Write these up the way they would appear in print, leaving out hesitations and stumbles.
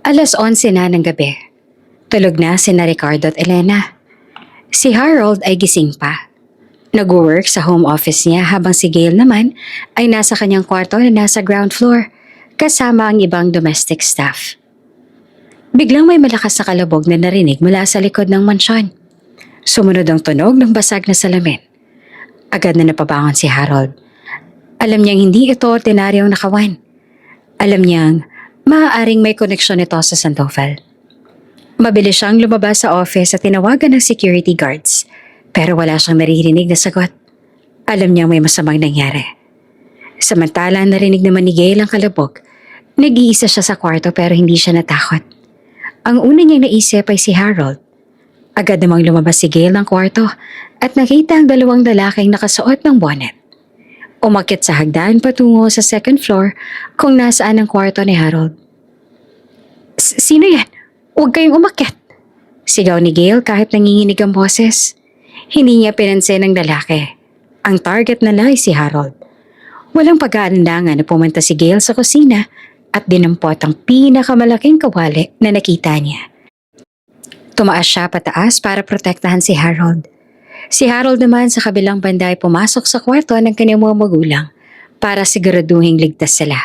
11:00 na ng gabi. Tulog na sina Ricardo at Elena. Si Harold ay gising pa. Nag-work sa home office niya habang si Gail naman ay nasa kanyang kwarto na nasa ground floor kasama ang ibang domestic staff. Biglang may malakas na kalabog na narinig mula sa likod ng mansyon. Sumunod ang tunog ng basag na salamin. Agad na napabangon si Harold. Alam niyang hindi ito ordinaryong nakawan. Alam niyang maaaring may koneksyon ito sa Sandoval. Mabilis siyang lumabas sa office at tinawagan ng security guards pero wala siyang naririnig na sagot. Alam niyang may masamang nangyari. Samantalang narinig naman ni Gail ang kalabog. Nag-iisa siya sa kwarto pero hindi siya natakot. Ang una niyang naisip ay si Harold. Agad namang lumabas si Gail ng kwarto at nakita ang dalawang lalaking nakasuot ng bonnet. Umakyat sa hagdan patungo sa second floor kung nasaan ang kwarto ni Harold. Sino yan? Huwag kayong umakyat! Sigaw ni Gail kahit nanginginig ang boses. Hindi niya pinansin ng lalaki. Ang target nila ay si Harold. Walang pag-aalandangan na pumunta si Gail sa kusina at dinampot ang pinakamalaking kawali na nakita niya. Tumaas siya pataas para protektahan si Harold. Si Harold naman sa kabilang banda ay pumasok sa kwarto ng kanyang mga magulang para siguraduhing ligtas sila.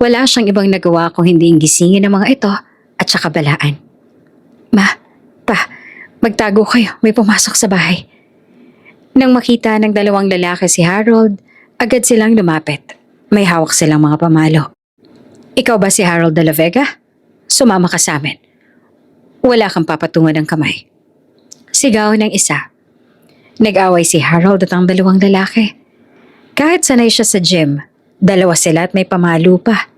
Wala siyang ibang nagawa kung hindi gisingin ang mga ito at saka balaan. Ma, pa, magtago kayo, may pumasok sa bahay. Nang makita ng dalawang lalaki si Harold, agad silang lumapit. May hawak silang mga pamalo. Ikaw ba si Harold de la Vega? Sumama ka sa amin. Wala kang papatungan ng kamay. Sigaw ng isa. Nag-away si Harold at ang dalawang lalaki. Kahit sanay siya sa gym, dalawa sila at may pamalo pa.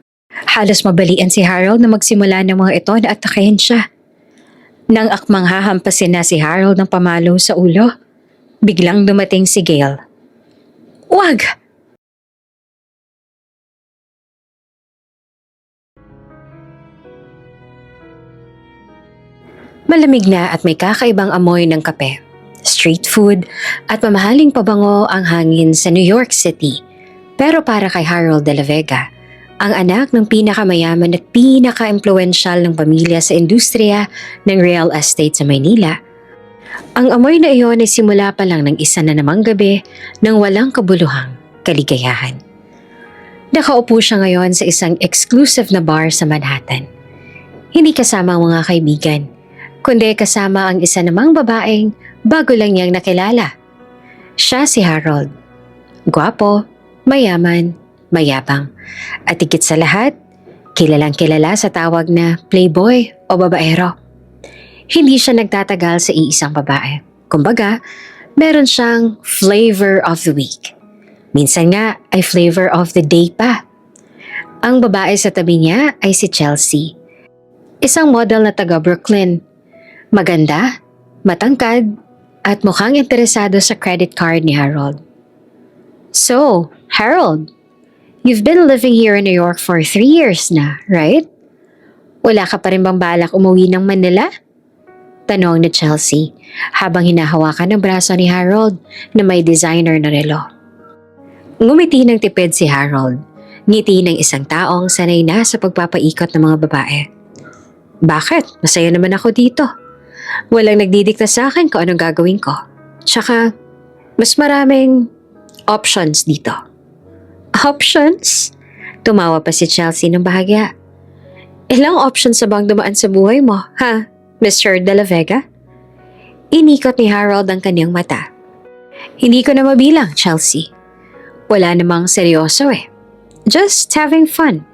Halos mabalian si Harold na magsimula ng mga ito na atakahin siya. Nang akmang hahampasin na si Harold ng pamalo sa ulo, biglang dumating si Gail. Wag! Malamig na at may kakaibang amoy ng kape, street food at mamahaling pabango ang hangin sa New York City. Pero para kay Harold de la Vega, ang anak ng pinakamayaman at pinaka-impluensyal ng pamilya sa industriya ng real estate sa Maynila, ang amoy na iyon ay simula pa lang ng isa na namang gabi ng walang kabuluhang kaligayahan. Nakaupo siya ngayon sa isang exclusive na bar sa Manhattan. Hindi kasama ang mga kaibigan, kundi kasama ang isa namang babaeng bago lang niyang nakilala. Siya si Harold. Gwapo, mayaman, mayabang, at higit sa lahat, kilalang kilala sa tawag na playboy o babaero. Hindi siya nagtatagal sa iisang babae. Kumbaga, meron siyang flavor of the week. Minsan nga ay flavor of the day pa. Ang babae sa tabi niya ay si Chelsea. Isang model na taga Brooklyn. Maganda, matangkad, at mukhang interesado sa credit card ni Harold. So, Harold, you've been living here in New York for 3 years na, right? Wala ka pa rin bang balak umuwi ng Manila? Tanong ni Chelsea habang hinahawakan ng braso ni Harold na may designer na relo. Ngumiti ng tipid si Harold, ngiti ng isang taong sanay na sa pagpapaikot ng mga babae. Bakit? Masaya naman ako dito. Walang nagdidikta sa akin kung anong gagawin ko. Tsaka, mas maraming options dito. Options? Tumawa pa si Chelsea ng bahagya. Ilang options na bang dumaan sa buhay mo, ha, Mr. De La Vega? Inikot ni Harold ang kanyang mata. Hindi ko na mabilang, Chelsea. Wala namang seryoso eh. Just having fun.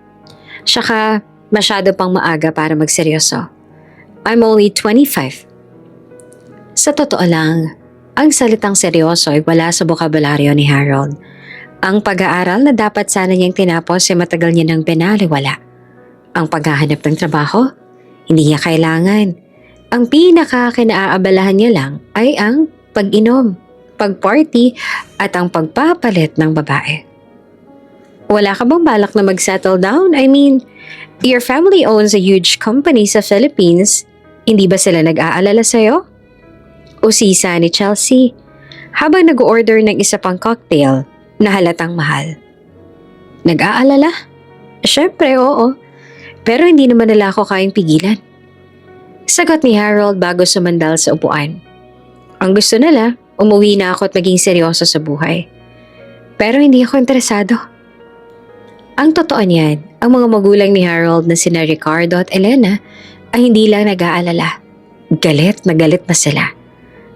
Tsaka, masyado pang maaga para magseryoso. I'm only 25. Sa totoo lang, ang salitang seryoso ay wala sa bokabularyo ni Harold. Ang pag-aaral na dapat sana niyang tinapos ay matagal niya nang binaliwala. Ang paghahanap ng trabaho, hindi niya kailangan. Ang pinaka-kinaaabalahan niya lang ay ang pag-inom, pag-party at ang pagpapalit ng babae. Wala ka bang balak na mag-settle down? I mean, your family owns a huge company sa Philippines. Hindi ba sila nag-aalala sa'yo? Usisa ni Chelsea habang nag-order ng isa pang cocktail na halatang mahal. Nag-aalala? Syempre, oo. Pero hindi naman nila ako kayang pigilan. Sagot ni Harold bago sumandal sa upuan. Ang gusto nila, umuwi na ako at maging seryoso sa buhay. Pero hindi ako interesado. Ang totoo niyan, ang mga magulang ni Harold na sina Ricardo at Elena ay hindi lang nag-aalala. Galit na sila.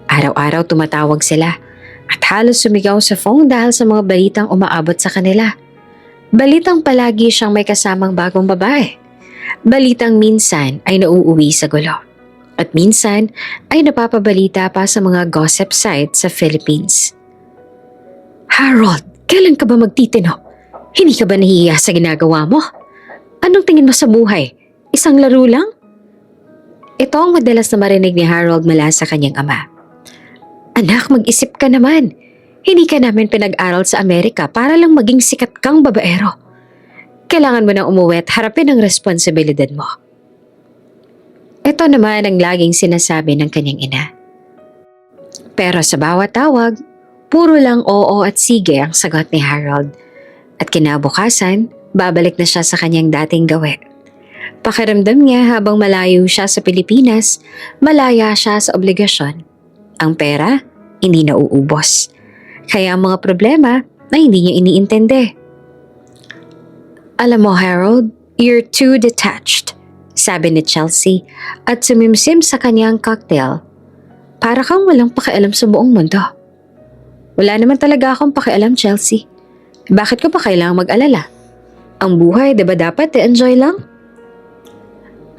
Araw-araw tumatawag sila at halos sumigaw sa phone dahil sa mga balitang umaabot sa kanila. Balitang palagi siyang may kasamang bagong babae. Balitang minsan ay nauuwi sa gulo. At minsan ay napapabalita pa sa mga gossip sites sa Philippines. Harold, kailan ka ba magtitino? Hindi ka ba nahihiya sa ginagawa mo? Anong tingin mo sa buhay? Isang laro lang? Ito ang madalas na marinig ni Harold mula sa kanyang ama. Anak, mag-isip ka naman. Hindi ka namin pinag-aral sa Amerika para lang maging sikat kang babaero. Kailangan mo na umuwi at harapin ang responsibilidad mo. Ito naman ang laging sinasabi ng kanyang ina. Pero sa bawat tawag, puro lang oo at sige ang sagot ni Harold. At kinabukasan, babalik na siya sa kanyang dating gawi. Pakiramdam niya habang malayo siya sa Pilipinas, malaya siya sa obligasyon. Ang pera, hindi nauubos. Kaya ang mga problema na hindi niya iniintindi. Alam mo Harold, you're too detached, sabi ni Chelsea at sumimsim sa kanyang cocktail. Para kang walang pakialam sa buong mundo. Wala naman talaga akong pakialam, Chelsea. Bakit ko pa kailangang mag-alala? Ang buhay, diba dapat i-enjoy lang?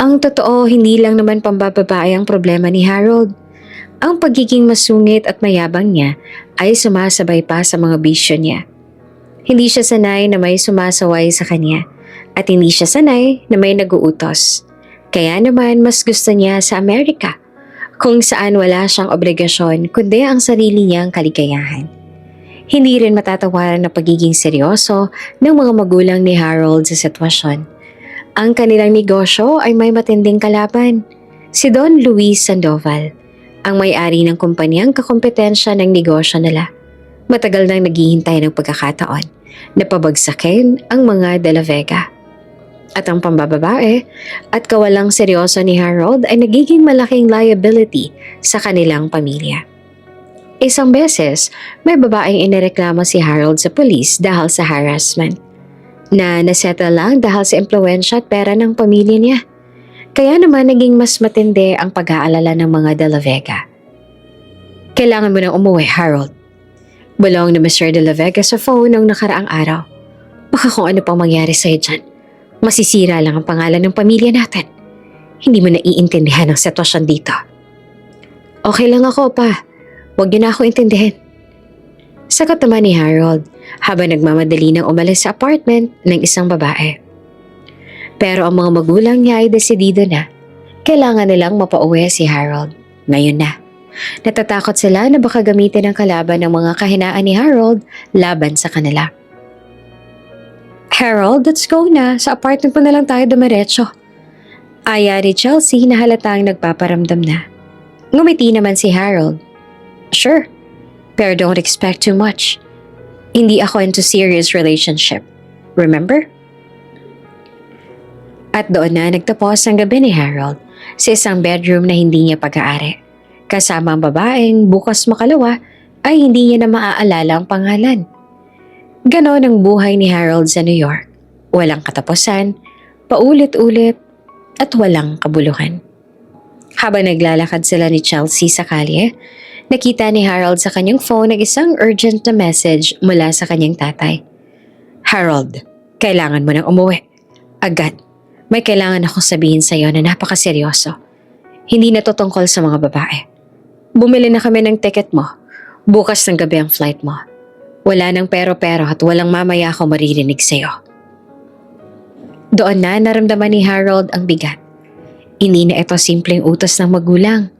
Ang totoo, hindi lang naman pambababae ang problema ni Harold. Ang pagiging masungit at mayabang niya ay sumasabay pa sa mga bisyo niya. Hindi siya sanay na may sumasaway sa kanya at hindi siya sanay na may nag-uutos. Kaya naman mas gusto niya sa Amerika, kung saan wala siyang obligasyon kundi ang sarili niyang kaligayahan. Hindi rin matatawaran na pagiging seryoso ng mga magulang ni Harold sa sitwasyon. Ang kanilang negosyo ay may matinding kalaban, si Don Luis Sandoval, ang may-ari ng kumpanyang kakompetensya ng negosyo nila. Matagal nang naghihintay ng pagkakataon na pabagsakin ang mga De La Vega. At ang pambababae at kawalang seryoso ni Harold ay nagiging malaking liability sa kanilang pamilya. Isang beses, may babaeng inireklamo si Harold sa pulis dahil sa harassment, na nasettle lang dahil sa impluwensya at pera ng pamilya niya. Kaya naman naging mas matindi ang pag-aalala ng mga De La Vega. Kailangan mo nang umuwi, Harold. Bulong na Mr. De La Vega sa phone noong nakaraang araw. Baka kung ano pang mangyari sa'yo dyan, masisira lang ang pangalan ng pamilya natin. Hindi mo naiintindihan ang sitwasyon dito. Okay lang ako, pa. Huwag niyo na ako intindihin. Sagot naman ni Harold habang nagmamadali ng umalis sa apartment ng isang babae. Pero ang mga magulang niya ay desidido na. Kailangan nilang mapauwi si Harold. Ngayon na. Natatakot sila na baka gamitin ang kalaban ng mga kahinaan ni Harold laban sa kanila. Harold, let's go na. Sa apartment mo na lang tayo dumiretso. Aya ni Chelsea na halatang nagpaparamdam na. Ngumiti naman si Harold. Sure, pero don't expect too much. Hindi ako into serious relationship. Remember? At doon na nagtapos ang gabi ni Harold sa isang bedroom na hindi niya pag-aari. Kasama ang babaeng bukas makalawa ay hindi niya na maaalala ang pangalan. Ganon ang buhay ni Harold sa New York. Walang katapusan, paulit-ulit at walang kabuluhan. Habang naglalakad sila ni Chelsea sa kalye, nakita ni Harold sa kanyang phone ang isang urgent na message mula sa kanyang tatay. Harold, kailangan mo nang umuwi. Agad. May kailangan akong sabihin sa iyo na napakaseryoso. Hindi na to tungkol sa mga babae. Bumili na kami ng ticket mo. Bukas ng gabi ang flight mo. Wala nang pero-pero at walang mamaya ako maririnig sa iyo. Doon na naramdaman ni Harold ang bigat. Hindi na ito simpleng utos ng magulang.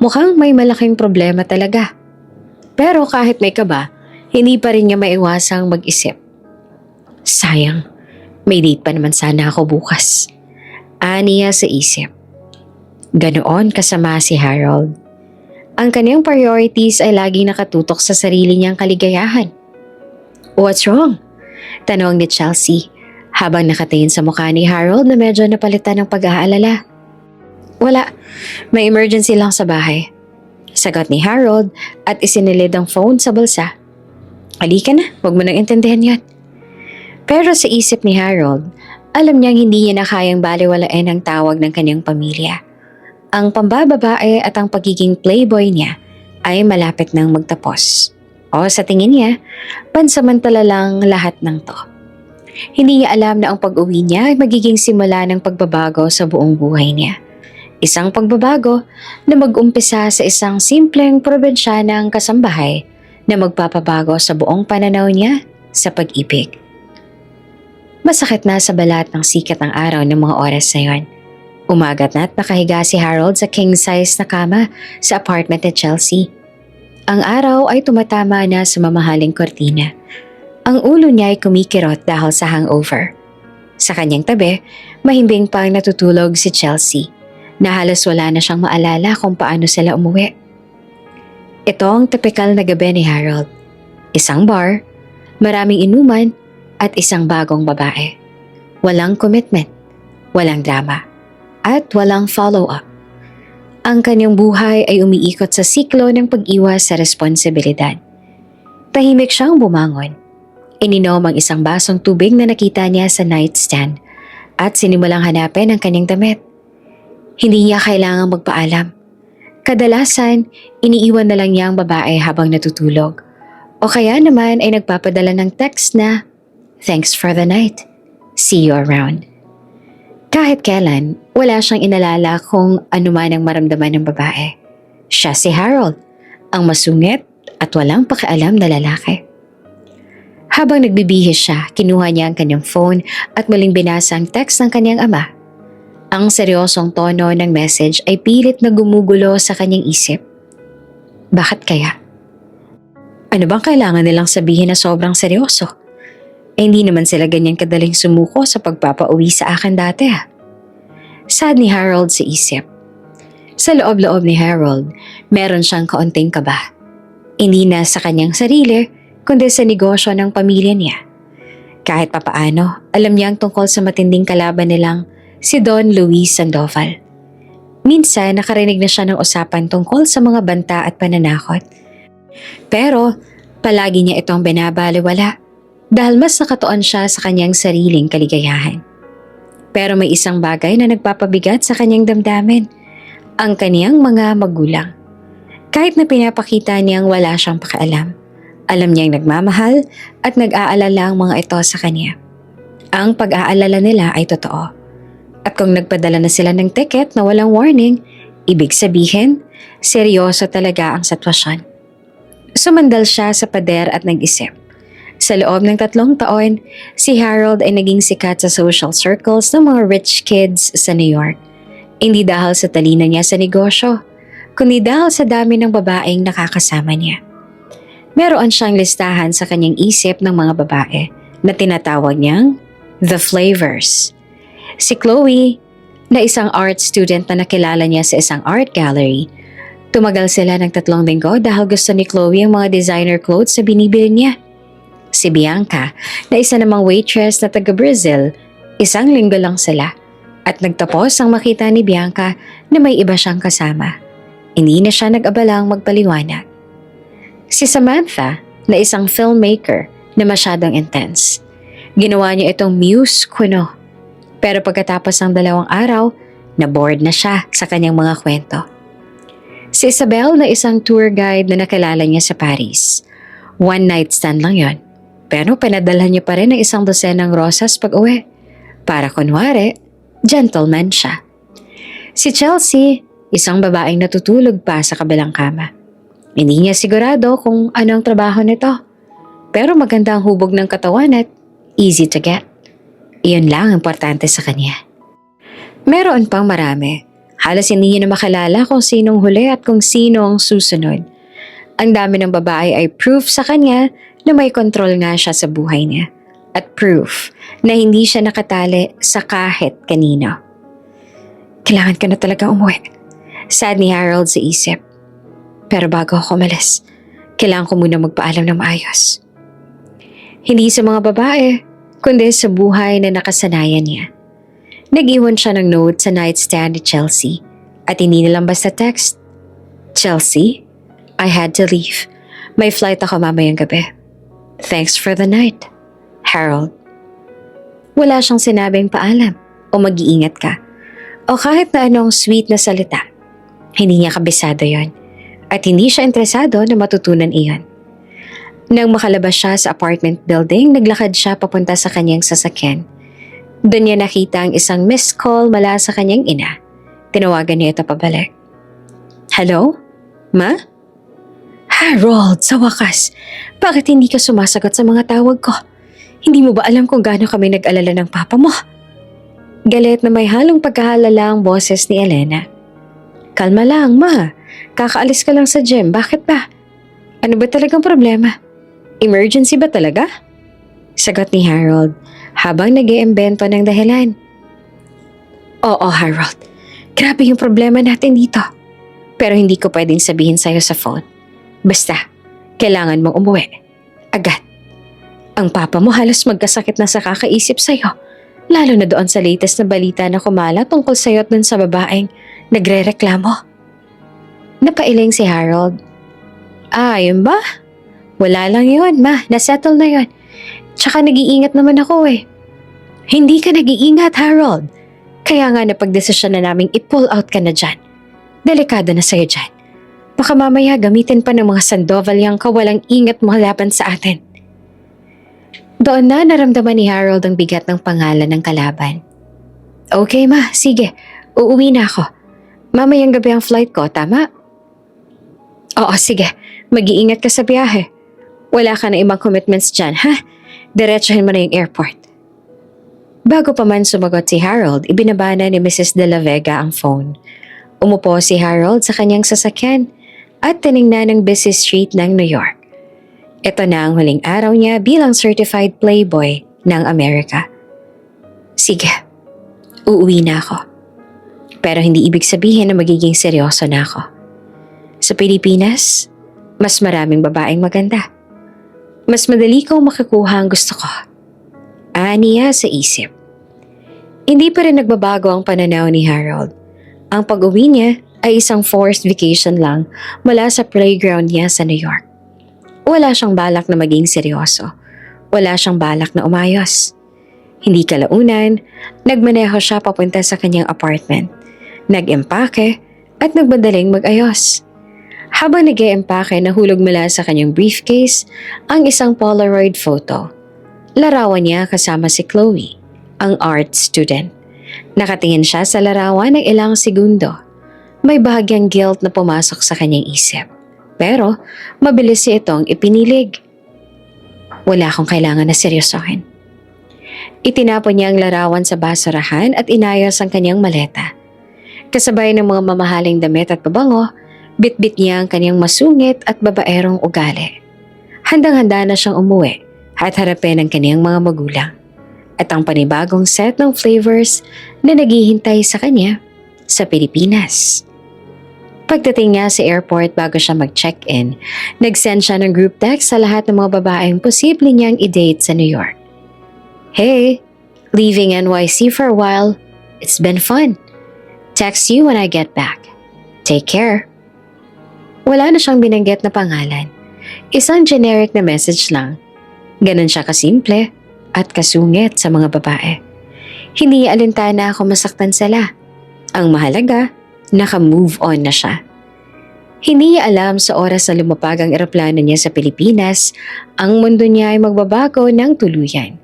Mukhang may malaking problema talaga. Pero kahit may kaba, hindi pa rin niya maiwasang mag-isip. Sayang, may date pa naman sana ako bukas. Aniya sa isip. Ganoon kasama si Harold. Ang kanyang priorities ay laging nakatutok sa sarili niyang kaligayahan. What's wrong? Tanong ni Chelsea habang nakatingin sa mukha ni Harold na medyo napalitan ng pag-aalala. Wala, may emergency lang sa bahay. Sagot ni Harold at isinilid ang phone sa bulsa. Halika na, huwag mo nang intindihan yan. Pero sa isip ni Harold, alam niyang hindi niya na kayang baliwalain ang tawag ng kanyang pamilya. Ang pambababae at ang pagiging playboy niya ay malapit nang magtapos. O sa tingin niya, pansamantala lang lahat ng to. Hindi niya alam na ang pag-uwi niya ay magiging simula ng pagbabago sa buong buhay niya. Isang pagbabago na mag-umpisa sa isang simpleng probinsyanang kasambahay na magpapabago sa buong pananaw niya sa pag-ibig. Masakit na sa balat ng sikat ng araw ng mga oras na yon. Umagat na at nakahiga si Harold sa king-size na kama sa apartment ni Chelsea. Ang araw ay tumatama na sa mamahaling kortina. Ang ulo niya ay kumikirot dahil sa hangover. Sa kanyang tabi, mahimbing pang natutulog si Chelsea na halos wala na siyang maalala kung paano sila umuwi. Ito ang tipikal na gabi ni Harold. Isang bar, maraming inuman at isang bagong babae. Walang commitment, walang drama, at walang follow-up. Ang kanyang buhay ay umiikot sa siklo ng pag-iwas sa responsibilidad. Tahimik siyang bumangon. Ininom ang isang basong tubig na nakita niya sa nightstand at sinimulang hanapin ang kanyang damit. Hindi niya kailangang magpaalam. Kadalasan, iniiwan na lang niya ang babae habang natutulog. O kaya naman ay nagpapadala ng text na, "Thanks for the night. See you around." Kahit kailan, wala siyang inalala kung ano man ang maramdaman ng babae. Siya si Harold, ang masungit at walang pakialam na lalaki. Habang nagbibihis siya, kinuha niya ang kanyang phone at muling binasa ang text ng kanyang ama. Ang seryosong tono ng message ay pilit na gumugulo sa kanyang isip. Bakit kaya? Ano bang kailangan nilang sabihin na sobrang seryoso? Hindi naman sila ganyan kadaling sumuko sa pagpapauwi sa akin dati . Sad ni Harold sa isip. Sa loob-loob ni Harold, meron siyang kaunting kaba. Hindi na sa kanyang sarili, kundi sa negosyo ng pamilya niya. Kahit papaano, alam niya ang tungkol sa matinding kalaban nilang si Don Luis Sandoval. Minsan nakarinig na siya ng usapan tungkol sa mga banta at pananakot. Pero palagi niya itong binabaliwala dahil mas nakatuon siya sa kanyang sariling kaligayahan. Pero may isang bagay na nagpapabigat sa kanyang damdamin, ang kaniyang mga magulang. Kahit na pinapakita niyang wala siyang pakialam, alam niyang nagmamahal at nag-aalala ang mga ito sa kanya. Ang pag-aalala nila ay totoo. At kung nagpadala na sila ng ticket na walang warning, ibig sabihin, seryoso talaga ang sitwasyon. Sumandal siya sa pader at nag-isip. Sa loob ng 3 taon, si Harold ay naging sikat sa social circles ng mga rich kids sa New York. Hindi dahil sa talino niya sa negosyo, kundi dahil sa dami ng babaeng nakakasama niya. Meron siyang listahan sa kanyang isip ng mga babae na tinatawag niyang The Flavors. Si Chloe, na isang art student na nakilala niya sa isang art gallery, tumagal sila ng 3 linggo dahil gusto ni Chloe ang mga designer clothes na binibili niya. Si Bianca, na isa namang waitress na taga-Brazil, 1 linggo lang sila at nagtapos ang makita ni Bianca na may iba siyang kasama. Hindi na siya nag-abalang magpaliwanag. Si Samantha, na isang filmmaker na masyadong intense. Ginawa niya itong muse kuno. Pero pagkatapos ng 2 araw, na-bored na siya sa kanyang mga kwento. Si Isabel, na isang tour guide na nakilala niya sa Paris. 1 night stand lang yon. Pero pinadalhan niya pa rin ng 1 dosenang rosas pag-uwi. Para kunwari, gentleman siya. Si Chelsea, isang babaeng natutulog pa sa kabilang kama. Hindi niya sigurado kung ano ang trabaho nito. Pero maganda ang hubog ng katawan at easy to get. Iyon lang ang importante sa kanya. Meron pang marami. Halos hindi niya na makalala kung sinong huli at kung sino ang susunod. Ang dami ng babae ay proof sa kanya na may kontrol nga siya sa buhay niya. At proof na hindi siya nakatali sa kahit kanino. Kailangan ka na talaga umuwi. Sad ni Harold sa isip. Pero bago ako umalis, kailangan ko muna magpaalam ng maayos. Hindi sa mga babae, kundi sa buhay na nakasanayan niya. Nag-iwan siya ng note sa nightstand ni Chelsea at hindi nilang basta text. Chelsea, I had to leave. May flight ako mamayang gabi. Thanks for the night. Harold. Wala siyang sinabing paalam o mag-iingat ka o kahit na anong sweet na salita. Hindi niya kabisado yon at hindi siya interesado na matutunan iyon. Nang makalabas siya sa apartment building, naglakad siya papunta sa kanyang sasakyan. Doon niya nakita ang isang missed call mula sa kanyang ina. Tinawagan niya ito pabalik. Hello? Ma? Harold, sa wakas. Bakit hindi ka sumasagot sa mga tawag ko? Hindi mo ba alam kung gaano kami nag-alala ng papa mo? Galit na may halong pagkahalala ang boses ni Elena. Kalma lang, ma. Kakaalis ka lang sa gym. Bakit ba? Ano ba talagang problema? Emergency ba talaga? Sagot ni Harold habang nag-iimbento ng dahilan. Oo, Harold. Grabe yung problema natin dito. Pero hindi ko pwedeng sabihin sa'yo sa phone. Basta, kailangan mong umuwi. Agad. Ang papa mo halos magkasakit na sa kakaisip sa'yo. Lalo na doon sa latest na balita na kumala tungkol sa'yo at dun sa babaeng nagre-reklamo. Napailing si Harold. Yun ba? Wala lang yun, ma. Nasettle na yun. Tsaka nag-iingat naman ako eh. Hindi ka nag-iingat, Harold. Kaya nga napagdesisyon na naming i-pull out ka na dyan. Delikado na sa'yo dyan. Baka mamaya gamitin pa ng mga Sandoval yung kawalang ingat mo laban sa atin. Doon na naramdaman ni Harold ang bigat ng pangalan ng kalaban. Okay ma, sige. Uuwi na ako. Mamayang gabi ang flight ko, tama? Oo, sige. Mag-iingat ka sa biyahe. Wala ka na ibang commitments dyan, ha? Diretsahin mo na yung airport. Bago pa man sumagot si Harold, ibinabana ni Mrs. De La Vega ang phone. Umupo si Harold sa kanyang sasakyan at tiningnan ang busy street ng New York. Ito na ang huling araw niya bilang certified playboy ng Amerika. Sige, uuwi na ako. Pero hindi ibig sabihin na magiging seryoso na ako. Sa Pilipinas, mas maraming babaeng maganda. Mas madali kong makukuha ang gusto ko. Aniya sa isip. Hindi pa rin nagbabago ang pananaw ni Harold. Ang pag-uwi niya ay isang forced vacation lang mula sa playground niya sa New York. Wala siyang balak na maging seryoso. Wala siyang balak na umayos. Hindi kalaunan, nagmaneho siya papunta sa kanyang apartment. Nag-empake at nagbadaling mag-ayos. Habang nag-empake, nahulog mula sa kanyang briefcase ang isang Polaroid photo. Larawan niya kasama si Chloe, ang art student. Nakatingin siya sa larawan ng ilang segundo. May bahagyang guilt na pumasok sa kanyang isip. Pero mabilis siya itong ipinilig. Wala akong kailangan na seryosohin. Itinapon niya ang larawan sa basurahan at inayos ang kanyang maleta. Kasabay ng mga mamahaling damit at pabango, bitbit niya ang kanyang masungit at babaerong ugali. Handang-handa na siyang umuwi at harapin ang kanyang mga magulang. At ang panibagong set ng flavors na naghihintay sa kanya sa Pilipinas. Pagdating niya sa airport bago siya mag-check-in, nag-send siya ng group text sa lahat ng mga babaeng posible niyang i-date sa New York. Hey, leaving NYC for a while. It's been fun. Text you when I get back. Take care. Wala na siyang binanggit na pangalan. Isang generic na message lang. Ganon siya kasimple at kasungit sa mga babae. Hindi alintana ako masaktan sila. Ang mahalaga, naka-move on na siya. Hindi niya alam sa oras na lumapag ang eroplano niya sa Pilipinas, ang mundo niya ay magbabago ng tuluyan.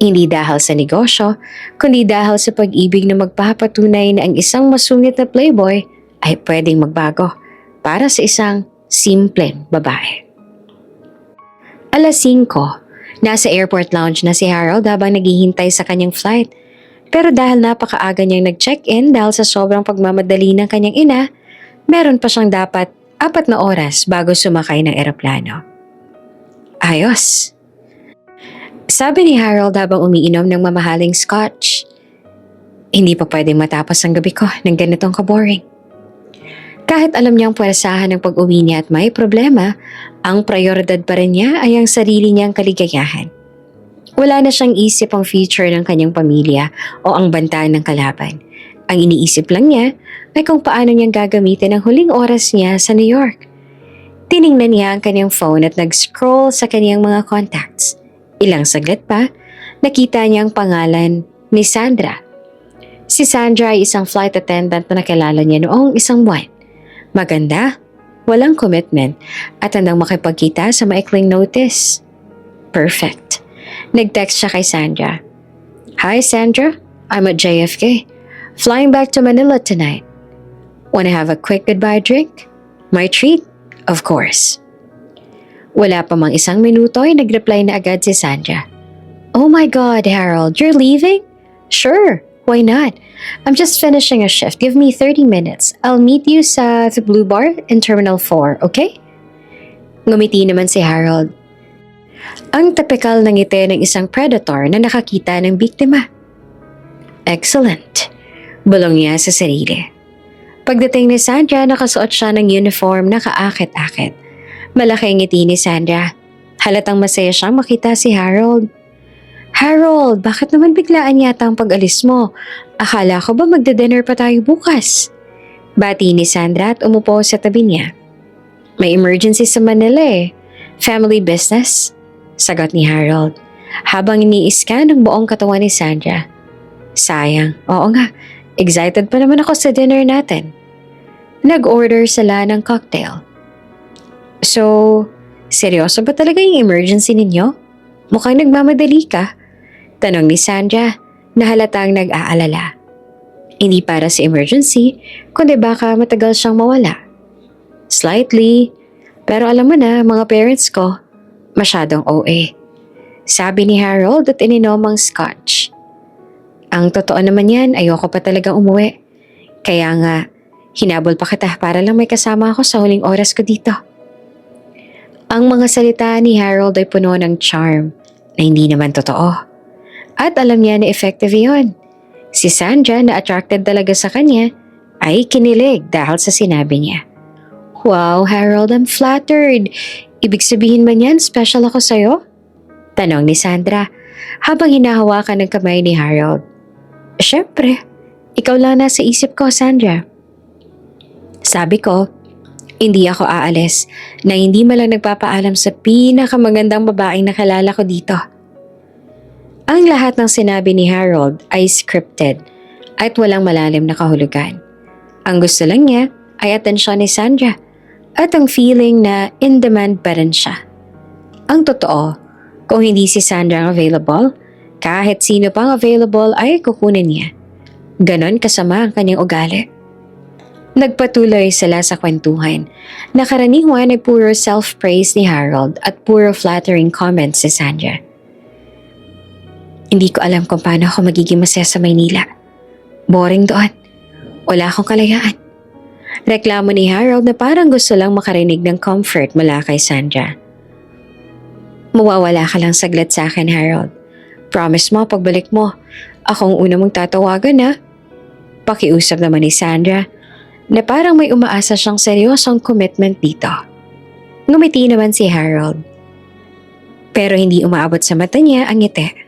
Hindi dahil sa negosyo, kundi dahil sa pag-ibig na magpapatunay na ang isang masungit na playboy ay pwedeng magbago para sa isang simpleng babae. Alas 5, nasa airport lounge na si Harold habang naghihintay sa kanyang flight. Pero dahil napakaaga niyang nag-check-in dahil sa sobrang pagmamadali ng kanyang ina, meron pa siyang dapat 4 na oras bago sumakay ng eroplano. Ayos. Sabi ni Harold habang umiinom ng mamahaling scotch. Hindi pa pwedeng matapos ang gabi ko ng ganitong kaboring. Kahit alam niyang puwersahan ng pag-uwi niya at may problema, ang prioridad pa rin niya ay ang sarili niyang kaligayahan. Wala na siyang isip ang future ng kanyang pamilya o ang banta ng kalaban. Ang iniisip lang niya ay kung paano niyang gagamitin ang huling oras niya sa New York. Tiningnan niya ang kanyang phone at nag-scroll sa kanyang mga contacts. Ilang saglit pa, nakita niya ang pangalan ni Sandra. Si Sandra ay isang flight attendant na nakilala niya noong isang buwan. Maganda, walang commitment at handang makipagkita sa maikling notice. Perfect. Nag-text siya kay Sandra. Hi Sandra, I'm at JFK. Flying back to Manila tonight. Wanna have a quick goodbye drink? My treat? Of course. Wala pa mang isang minuto ay nag-reply na agad si Sandra. Oh my God, Harold, you're leaving? Sure, why not? I'm just finishing a shift. Give me 30 minutes. I'll meet you sa The Blue Bar in Terminal 4, okay? Ngumiti naman si Harold. Ang tipikal na ngiti ng isang predator na nakakita ng biktima. Excellent. Bulong niya sa sarili. Pagdating ni Sandra, nakasuot siya ng uniform na kaakit-akit. Malaking ngiti ni Sandra. Halatang masaya siyang makita si Harold. Harold, bakit naman biglaan yata ang pag-alis mo? Akala ko ba magda-dinner pa tayo bukas? Bati ni Sandra at umupo sa tabi niya. May emergency sa Manila eh. Family business? Sagot ni Harold, habang ini-scan ang buong katawan ni Sandra. Sayang, oo nga, excited pa naman ako sa dinner natin. Nag-order sila ng cocktail. So, seryoso ba talaga yung emergency ninyo? Mukhang nagmamadali ka. Tanong ni Sandra na halatang nag-aalala. Hindi para sa emergency, kundi baka matagal siyang mawala. Slightly, pero alam mo na mga parents ko, masyadong OA. Sabi ni Harold at ininom ang scotch. Ang totoo naman yan, ayoko pa talagang umuwi. Kaya nga, hinabol pa kita para lang may kasama ako sa huling oras ko dito. Ang mga salita ni Harold ay puno ng charm na hindi naman totoo. At alam niya na effective yun. Si Sandra na attracted talaga sa kanya ay kinilig dahil sa sinabi niya. Wow, Harold, I'm flattered. Ibig sabihin man yan, special ako sa'yo? Tanong ni Sandra habang hinahawakan ng kamay ni Harold. Siyempre, ikaw lang nasa isip ko, Sandra. Sabi ko, hindi ako aalis na hindi malang nagpapaalam sa pinakamagandang babaeng nakalala ko dito. Ang lahat ng sinabi ni Harold ay scripted at walang malalim na kahulugan. Ang gusto lang niya ay atensyon ni Sandra at ang feeling na in demand pa rin siya. Ang totoo, kung hindi si Sandra ang available, kahit sino pang available ay kukunin niya. Ganon kasama ang kanyang ugali. Nagpatuloy sila sa kwentuhan. Nakaraniwan ay puro self-praise ni Harold at puro flattering comments si Sandra. Hindi ko alam kung paano ako magiging masaya sa Maynila. Boring doon. Wala akong kalayaan. Reklamo ni Harold na parang gusto lang makarinig ng comfort mula kay Sandra. Mawawala ka lang saglit sa akin, Harold. Promise mo, pagbalik mo, akong una mong tatawagan ha. Pakiusap naman ni Sandra na parang may umaasa siyang seryosong commitment dito. Ngumiti naman si Harold. Pero hindi umaabot sa mata niya ang ngiti.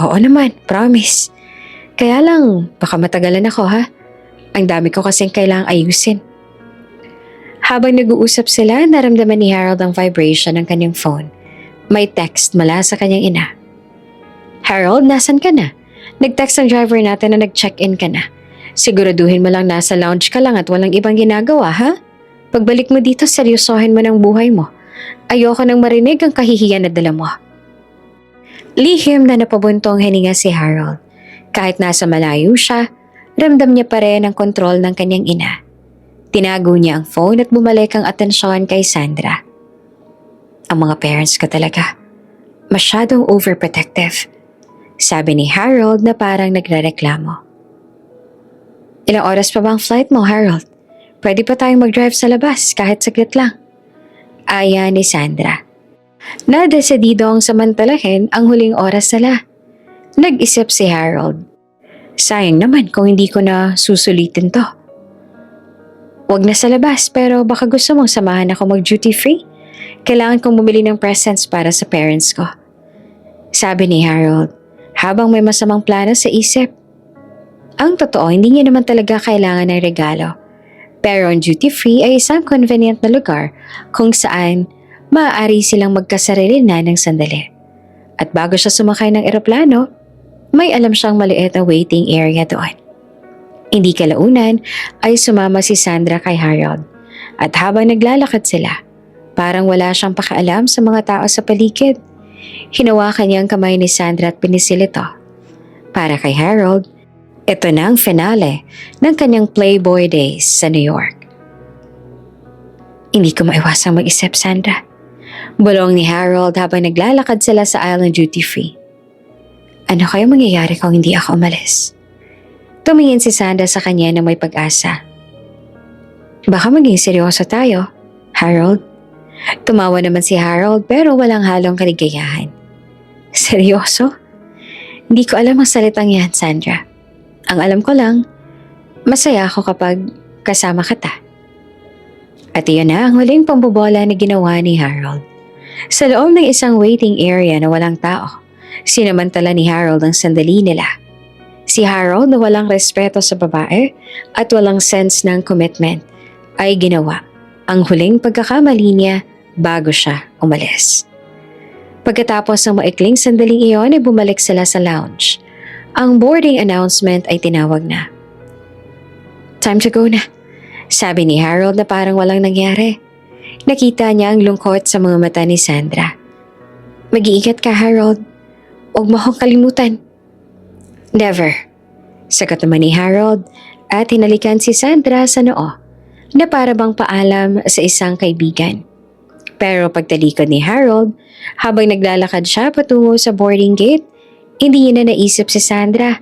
Oo naman, promise. Kaya lang, baka matagalan ako ha. Ang dami ko kasing kailangang ayusin. Habang nag-uusap sila, naramdaman ni Harold ang vibration ng kanyang phone. May text mula sa kanyang ina. Harold, nasan ka na? Nag-text ang driver natin na nag-check-in ka na. Siguraduhin mo lang nasa lounge ka lang at walang ibang ginagawa, ha? Pagbalik mo dito, seryosohin mo ng buhay mo. Ayoko nang marinig ang kahihiyan na dala mo. Lihim na napabuntong hininga si Harold. Kahit nasa malayo siya, ramdam niya pa rin ang kontrol ng kanyang ina. Tinago niya ang phone at bumalik ang atensyon kay Sandra. Ang mga parents ko talaga, masyadong overprotective. Sabi ni Harold na parang nagrereklamo. Ilang oras pa ba ang flight mo, Harold? Pwede pa tayong mag-drive sa labas kahit saglit lang. Aya ni Sandra. Nadesidido ang samantalahin ang huling oras nila. Nag-isip si Harold. Sayang naman kung hindi ko na susulitin to. Wag na sa labas pero baka gusto mong samahan ako mag-duty free. Kailangan kong bumili ng presents para sa parents ko. Sabi ni Harold, habang may masamang plano sa isip. Ang totoo, hindi niya naman talaga kailangan ng regalo. Pero ang duty-free ay isang convenient na lugar kung saan maaari silang magkasarili na ng sandali. At bago siya sumakay ng eroplano, may alam siyang maliit na waiting area doon. Hindi kalaunan ay sumama si Sandra kay Harold. At habang naglalakad sila, parang wala siyang pakialam sa mga tao sa paligid. Hinawakan niya ang kamay ni Sandra at pinisil ito. Para kay Harold, ito na ang finale ng kanyang Playboy days sa New York. Hindi ko maiwasang mag-isip, Sandra. Bulong ni Harold habang naglalakad sila sa aisle ng duty-free. Ano kaya mangyayari kung hindi ako umalis? Tumingin si Sandra sa kanya na may pag-asa. Baka maging seryoso tayo, Harold. Tumawa naman si Harold pero walang halong kaligayahan. Seryoso? Hindi ko alam ang salitang yan, Sandra. Ang alam ko lang, masaya ako kapag kasama kita. At iyon na ang huling pambobola na ginawa ni Harold. Sa loob ng isang waiting area na walang tao, sinamantala ni Harold ang sandali nila. Si Harold na walang respeto sa babae at walang sense ng commitment ay ginawa ang huling pagkakamali niya bago siya umalis. Pagkatapos ng maikling sandaling iyon ay bumalik sila sa lounge. Ang boarding announcement ay tinawag na. Time to go na, sabi ni Harold na parang walang nangyari. Nakita niya ang lungkot sa mga mata ni Sandra. Mag-iingat ka, Harold. Huwag mo akong kalimutan. Never, sagot naman ni Harold at hinalikan si Sandra sa noo na para bang paalam sa isang kaibigan. Pero pagtalikod ni Harold, habang naglalakad siya patungo sa boarding gate, hindi niya na naisip si Sandra.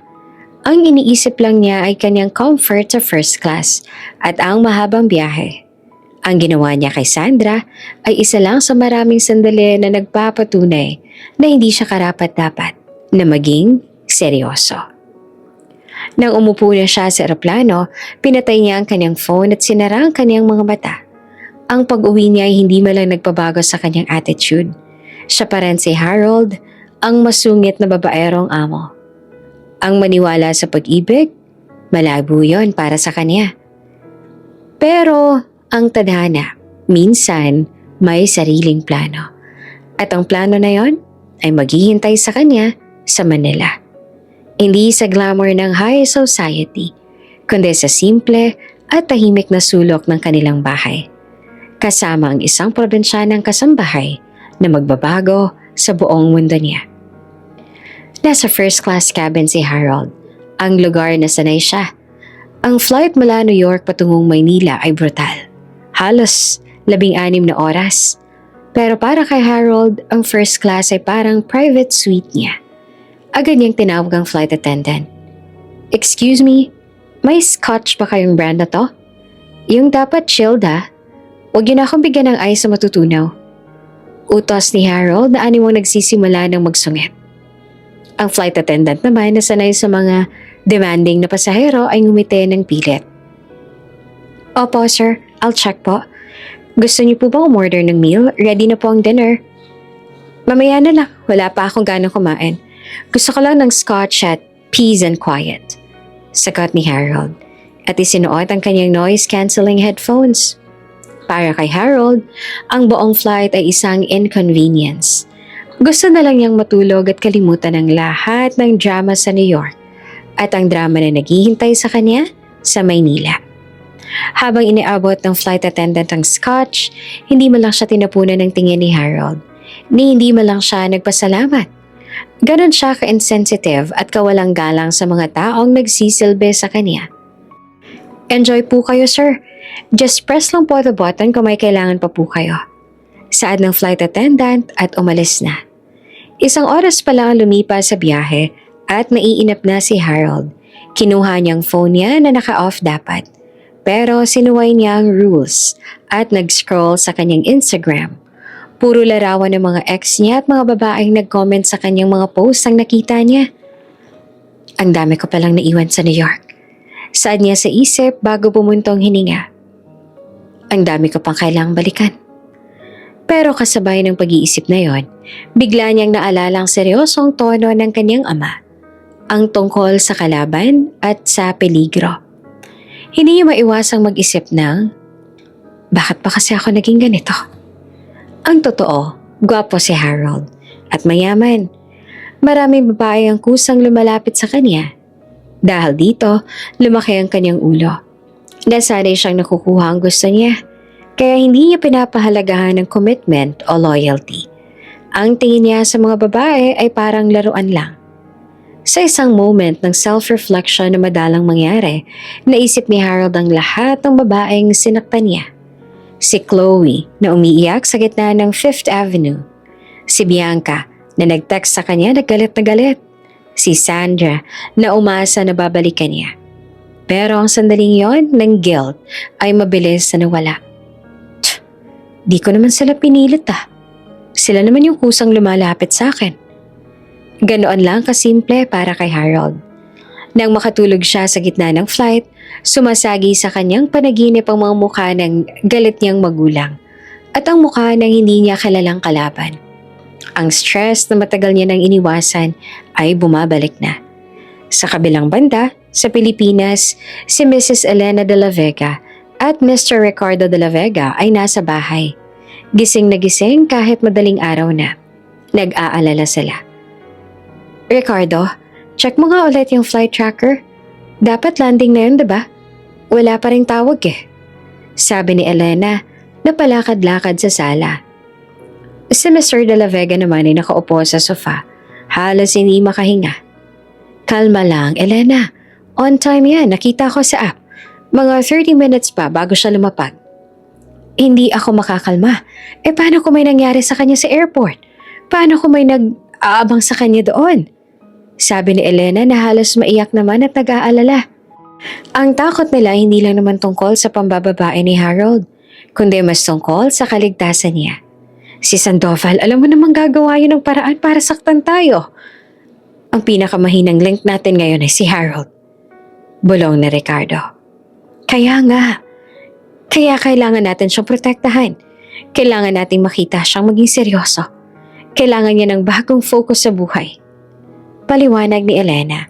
Ang iniisip lang niya ay kanyang comfort sa first class at ang mahabang biyahe. Ang ginawa niya kay Sandra ay isa lang sa maraming sandali na nagpapatunay na hindi siya karapat-dapat na maging seryoso. Nang umupo na siya sa eroplano, pinatay niya ang kanyang phone at sinara ang kanyang mga mata. Ang pag-uwi niya ay hindi malang nagpabago sa kanyang attitude. Siya pa rin si Harold, ang masungit na babaerong amo. Ang maniwala sa pag-ibig, malabo yon para sa kanya. Pero ang tadhana, minsan may sariling plano. At ang plano na yon ay maghihintay sa kanya sa Manila. Hindi sa glamour ng high society, kundi sa simple at tahimik na sulok ng kanilang bahay. Kasama ang isang probinsyanang kasambahay na magbabago sa buong mundo niya. Nasa first class cabin si Harold, ang lugar na sanay siya. Ang flight mula New York patungong Maynila ay brutal. Halos 16 na oras. Pero para kay Harold, ang first class ay parang private suite niya. Agad niyang tinawag ang flight attendant. Excuse me, may scotch ba kayong brand na to? Yung dapat chilled ha? Huwag yun akong bigyan ng ice na matutunaw. Utos ni Harold na animong nagsisimula ng magsungit. Ang flight attendant naman na sanay sa mga demanding na pasahero ay ngumiti ng pilit. Opo sir, I'll check po. Gusto niyo po ba umorder ng meal? Ready na po ang dinner. Mamaya na lang, wala pa akong ganang kumain. Gusto ko lang ng scotch at peace and quiet. Sagot ni Harold at isinuot ang kanyang noise-cancelling headphones. Para kay Harold, ang buong flight ay isang inconvenience. Gusto na lang niyang matulog at kalimutan ang lahat ng drama sa New York at ang drama na naghihintay sa kanya sa Maynila. Habang iniabot ng flight attendant ang scotch, hindi man lang siya tinapunan ng tingin ni Harold, ni hindi man lang siya nagpasalamat. Ganon siya ka-insensitive at kawalang galang sa mga taong nagsisilbi sa kanya. Enjoy po kayo sir. Just press lang po the button kung may kailangan pa po kayo. Saad ng flight attendant at umalis na. Isang oras pa lang lumipas sa biyahe at naiinap na si Harold. Kinuha niyang phone niya na naka-off dapat. Pero sinuway niya ang rules at nag-scroll sa kanyang Instagram. Puro larawan ng mga ex niya at mga babaeng nag-comment sa kanyang mga posts ang nakita niya. Ang dami ko palang naiwan sa New York. Saad niya sa isip bago bumuntong hininga. Ang dami ko pang kailangang balikan. Pero kasabay ng pag-iisip na yon, bigla niyang naalala ang seryosong tono ng kanyang ama, ang tungkol sa kalaban at sa peligro. Hindi niya maiwasang mag-isip ng, bakit pa kasi ako naging ganito? Ang totoo, gwapo si Harold at mayaman. Maraming babae ang kusang lumalapit sa kanya. Dahil dito, lumaki ang kanyang ulo. Nasanay siyang nakukuha ang gusto niya, kaya hindi niya pinapahalagahan ng commitment o loyalty. Ang tingin niya sa mga babae ay parang laruan lang. Sa isang moment ng self-reflection na madalang mangyari, naisip ni Harold ang lahat ng babaeng sinaktan niya. Si Chloe na umiiyak sa gitna ng Fifth Avenue. Si Bianca na nag-text sa kanya na galit na galit. Si Sandra na umasa na babalikan niya. Pero ang sandaling yon ng guilt ay mabilis na nawala. Di ko naman sila pinilit Sila naman yung kusang lumalapit sa akin. Ganoon lang kasimple para kay Harold. Nang makatulog siya sa gitna ng flight, sumasagi sa kanyang panaginip ang mga mukha ng galit niyang magulang at ang mukha ng hindi niya kilalang kalaban. Ang stress na matagal niya nang iniwasan ay bumabalik na. Sa kabilang banda, sa Pilipinas, si Mrs. Elena de la Vega at Mr. Ricardo de la Vega ay nasa bahay. Gising na gising kahit madaling araw na. Nag-aalala sila. Ricardo, check mo nga ulit yung flight tracker. Dapat landing na yun, diba? Wala pa ring tawag sabi ni Elena na palakad-lakad sa sala. Si Mr. de la Vega naman ay nakaupo sa sofa, halos hindi makahinga. Kalma lang, Elena. On time yan, nakita ko sa app. Mga 30 minutes pa bago siya lumapag. Hindi ako makakalma. Paano kung may nangyari sa kanya sa airport? Paano kung may nag-aabang sa kanya doon? Sabi ni Elena na halos maiyak naman at nag-aalala. Ang takot nila hindi lang naman tungkol sa pambababae ni Harold, kundi mas tungkol sa kaligtasan niya. Si Sandoval, alam mo namang gagawa yun ng paraan para saktan tayo. Ang pinakamahinang link natin ngayon ay si Harold. Bulong na Ricardo. Kaya nga. Kaya kailangan natin siyang protektahan. Kailangan nating makita siyang maging seryoso. Kailangan niya ng bagong focus sa buhay. Paliwanag ni Elena.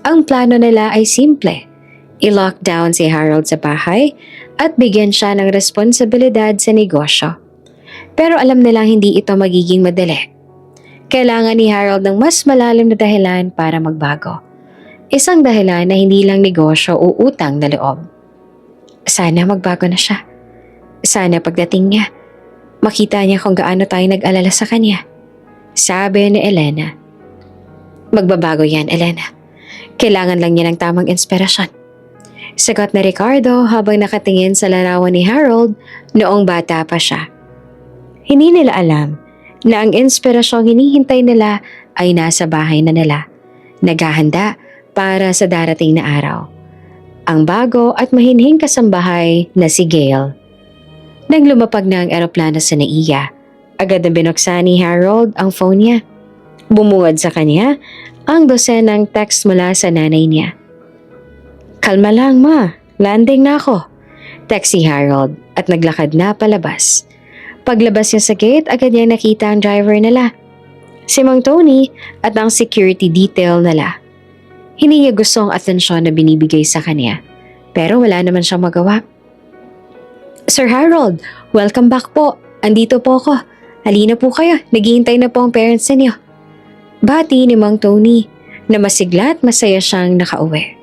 Ang plano nila ay simple. I-lock down si Harold sa bahay at bigyan siya ng responsibilidad sa negosyo. Pero alam nilang hindi ito magiging madali. Kailangan ni Harold ng mas malalim na dahilan para magbago. Isang dahilan na hindi lang negosyo o utang na loob. Sana magbago na siya. Sana pagdating niya, makita niya kung gaano tayo nag-alala sa kanya. Sabi ni Elena. Magbabago yan, Elena. Kailangan lang niya ng tamang inspirasyon. Sagot na Ricardo habang nakatingin sa larawan ni Harold noong bata pa siya. Hindi nila alam na ang inspirasyong hinihintay nila ay nasa bahay na nila, naghahanda para sa darating na araw. Ang bago at mahinhing kasambahay na si Gail. Nang lumapag na ang eroplano sa NAIA, agad na binuksan ni Harold ang phone niya. Bumungad sa kanya ang dosenang text mula sa nanay niya. Kalma lang ma, landing na ako. Text si Harold at naglakad na palabas. Paglabas niya sa gate, agad niya nakita ang driver nila, si Mang Tony at ang security detail nila. Hindi niya gusto ang atensyon na binibigay sa kanya, pero wala naman siyang magawa. Sir Harold, welcome back po. Andito po ako. Halina po kayo, naghihintay na po ang parents ninyo. Bati ni Mang Tony na masigla at masaya siyang nakauwi.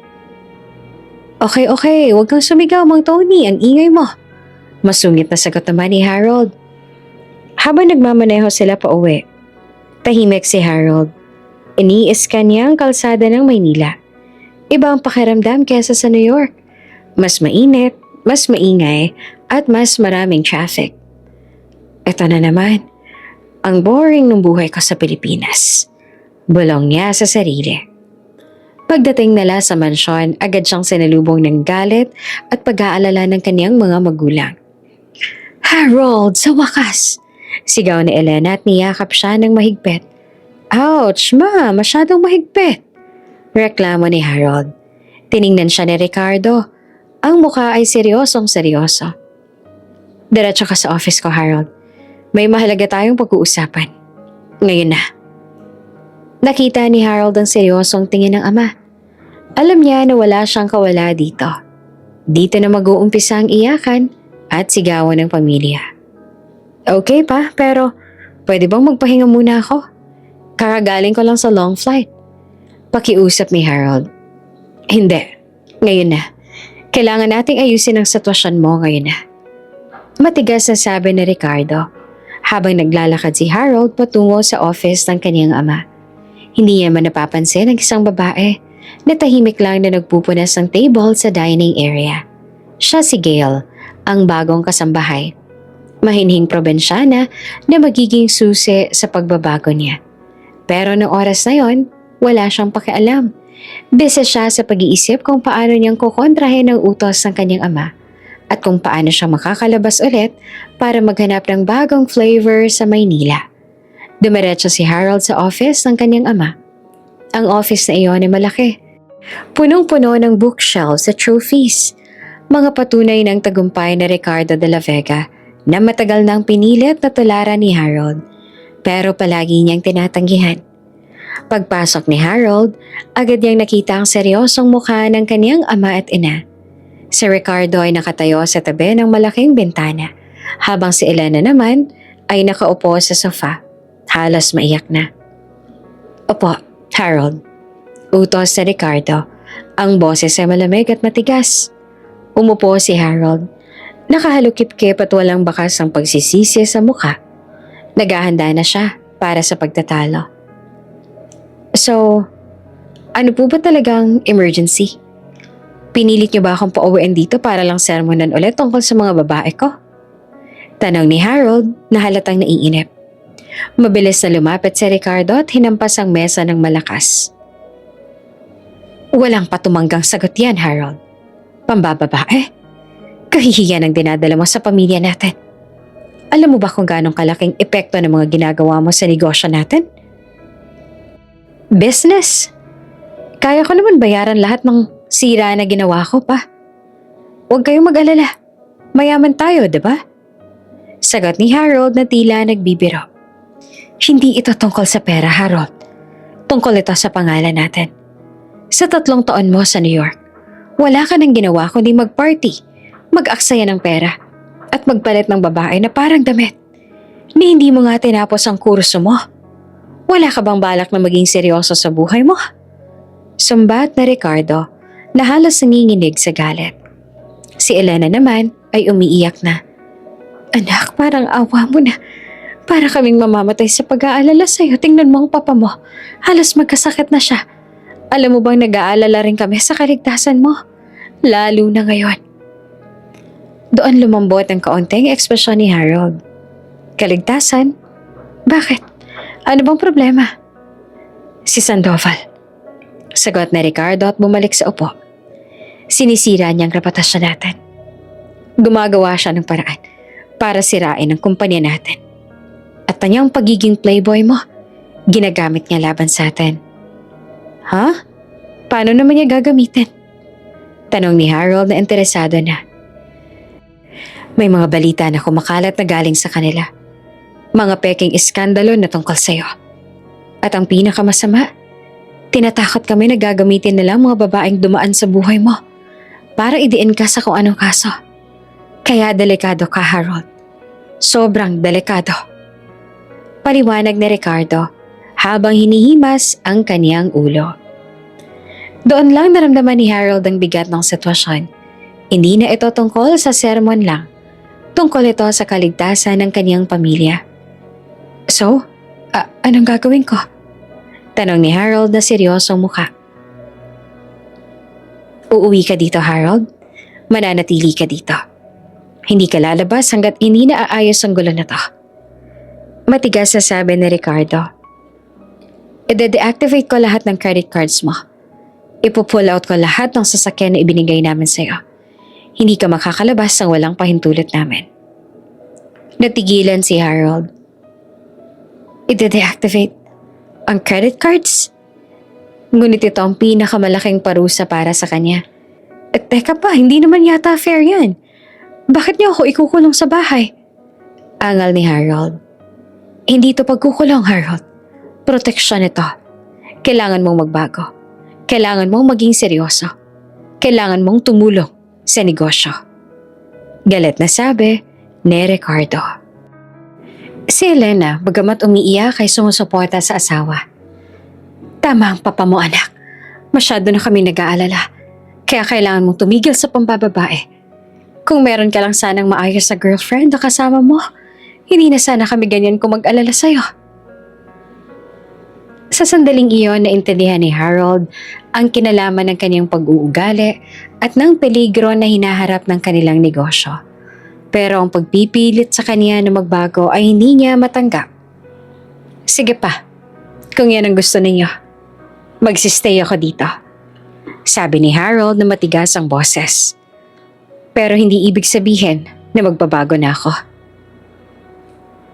Okay, huwag kang sumigaw Mang Tony, ang ingay mo. Masungit na sagot naman ni Harold. Habang nagmamaneho sila pa uwi, tahimik si Harold. Ini-scan niya ang kalsada ng Maynila. Iba ang pakiramdam kesa sa New York. Mas mainit, mas maingay, at mas maraming traffic. Ito na naman, ang boring ng buhay ko sa Pilipinas. Bulong niya sa sarili. Pagdating nila sa mansyon, agad siyang sinalubong ng galit at pag-aalala ng kanyang mga magulang. Harold, sa wakas! Sigaw ni Elena at niyakap siya ng mahigpit. Ouch, ma! Masyadong mahigpit! Reklamo ni Harold. Tiningnan siya ni Ricardo. Ang mukha ay seryosong seryoso. Diretso ka sa office ko, Harold. May mahalaga tayong pag-uusapan. Ngayon na. Nakita ni Harold ang seryosong tingin ng ama. Alam niya na wala siyang kawala dito. Dito na mag-uumpisa ang iyakan at sigawan ng pamilya. Okay pa, pero pwede bang magpahinga muna ako? Kakagaling ko lang sa long flight. Pakiusap ni Harold. Hindi. Ngayon na. Kailangan nating ayusin ang sitwasyon mo ngayon na. Matigas na sabi ni Ricardo habang naglalakad si Harold patungo sa office ng kaniyang ama. Hindi niya man napapansin ang isang babae na tahimik lang na nagpupunas ng table sa dining area. Siya si Gail, ang bagong kasambahay. Mahinhing probinsyana na magiging susi sa pagbabago niya. Pero noong oras na yon, wala siyang pakialam. Bisa siya sa pag-iisip kung paano niyang kukontrahin ang utos ng kanyang ama at kung paano siya makakalabas ulit para maghanap ng bagong flavor sa Maynila. Dumiretso si Harold sa office ng kanyang ama. Ang office na iyon ay malaki. Punong-puno ng bookshelves at trophies. Mga patunay ng tagumpay na Ricardo de la Vega na matagal nang pinilit na tularan ni Harold pero palagi niyang tinatanggihan. Pagpasok ni Harold, agad niyang nakita ang seryosong mukha ng kaniyang ama at ina. Si Ricardo ay nakatayo sa tabi ng malaking bintana, habang si Elena naman ay nakaupo sa sofa, halos maiyak na. Opo, Harold. Utos ni Ricardo, ang boses ay malamig at matigas. Umupo si Harold, nakahalukip-kip at walang bakas ang pagsisisi sa mukha. Naghahanda na siya para sa pagtatalo. So, ano po ba talagang emergency? Pinilit niyo ba akong pauwiin dito para lang sermonan ulit tungkol sa mga babae ko? Tanong ni Harold na halatang naiinip. Mabilis na lumapit si Ricardo at hinampas ang mesa ng malakas. Walang patumanggang sagot yan, Harold. Pambababae? Kahihiyan ang dinadala mo sa pamilya natin. Alam mo ba kung gaano kalaking epekto ng mga ginagawa mo sa negosyo natin? Business. Kaya ko naman bayaran lahat ng sira na ginawa ko pa. Huwag kayong mag-alala. Mayaman tayo, diba? Sagot ni Harold na tila nagbibiro. Hindi ito tungkol sa pera, Harold. Tungkol ito sa pangalan natin. Sa 3 taon mo sa New York, wala ka nang ginawa kundi mag-party, mag-aksaya ng pera, at magpalit ng babae na parang damit. Ni hindi mo nga tinapos ang kurso mo. Wala ka bang balak na maging seryoso sa buhay mo? Sumbat na Ricardo na halos nanginginig sa galit. Si Elena naman ay umiiyak na. Anak, parang awa mo na. Para kaming mamamatay sa pag-aalala sa'yo. Tingnan mo ang papa mo. Halos magkasakit na siya. Alam mo bang nag-aalala rin kami sa kaligtasan mo? Lalo na ngayon. Doon lumambot ang kaunting ekspresyon ni Harold. Kaligtasan? Bakit? Ano bang problema? Si Sandoval. Sagot na Ricardo at bumalik sa upo. Sinisira niyang reputasyon natin. Gumagawa siya ng paraan para sirain ang kumpanya natin. At kanyang pagiging playboy mo, ginagamit niya laban sa atin. Ha? Paano naman niya gagamitin? Tanong ni Harold na interesado na. May mga balita na kumakalat na galing sa kanila. Mga peking iskandalo na tungkol sa'yo. At ang pinakamasama, tinatakot kami na gagamitin nila mga babaeng dumaan sa buhay mo para idiin ka sa kung anong kaso. Kaya delikado ka, Harold. Sobrang delikado. Paliwanag ni Ricardo habang hinihimas ang kaniyang ulo. Doon lang naramdaman ni Harold ang bigat ng sitwasyon. Hindi na ito tungkol sa sermon lang. Tungkol ito sa kaligtasan ng kaniyang pamilya. So, anong gagawin ko? Tanong ni Harold na seryosong mukha. Uuwi ka dito, Harold. Mananatili ka dito. Hindi ka lalabas hanggat hindi na aayos ang gulo na to. Matigas na sabi ni Ricardo. I-deactivate ko lahat ng credit cards mo. Ipo-pull out ko lahat ng sasakyan na ibinigay namin sa'yo. Hindi ka makakalabas ng walang pahintulot namin. Natigilan si Harold. I-deactivate ang credit cards? Ngunit ito ang pinakamalaking parusa para sa kanya. At teka pa, hindi naman yata fair yan. Bakit niyo ako ikukulong sa bahay? Angal ni Harold. Hindi ito pagkukulong, Harold. Proteksyon ito. Kailangan mong magbago. Kailangan mong maging seryoso. Kailangan mong tumulong sa negosyo. Galit na sabi ni Ricardo. Si Elena, bagamat umiiyak ay sumusuporta sa asawa. Tama ang papa mo, anak. Masyado na kami nag-aalala. Kaya kailangan mong tumigil sa pambababae. Kung meron ka lang sanang maayos sa girlfriend na kasama mo, hindi na sana kami ganyan kung mag-alala sa'yo. Sa sandaling iyon, naintindihan ni Harold ang kinalaman ng kanyang pag-uugali at ng peligro na hinaharap ng kanilang negosyo. Pero ang pagpipilit sa kanya na magbago ay hindi niya matanggap. Sige pa, kung yan ang gusto ninyo, magsistay ako dito. Sabi ni Harold na matigas ang boses. Pero hindi ibig sabihin na magbabago na ako.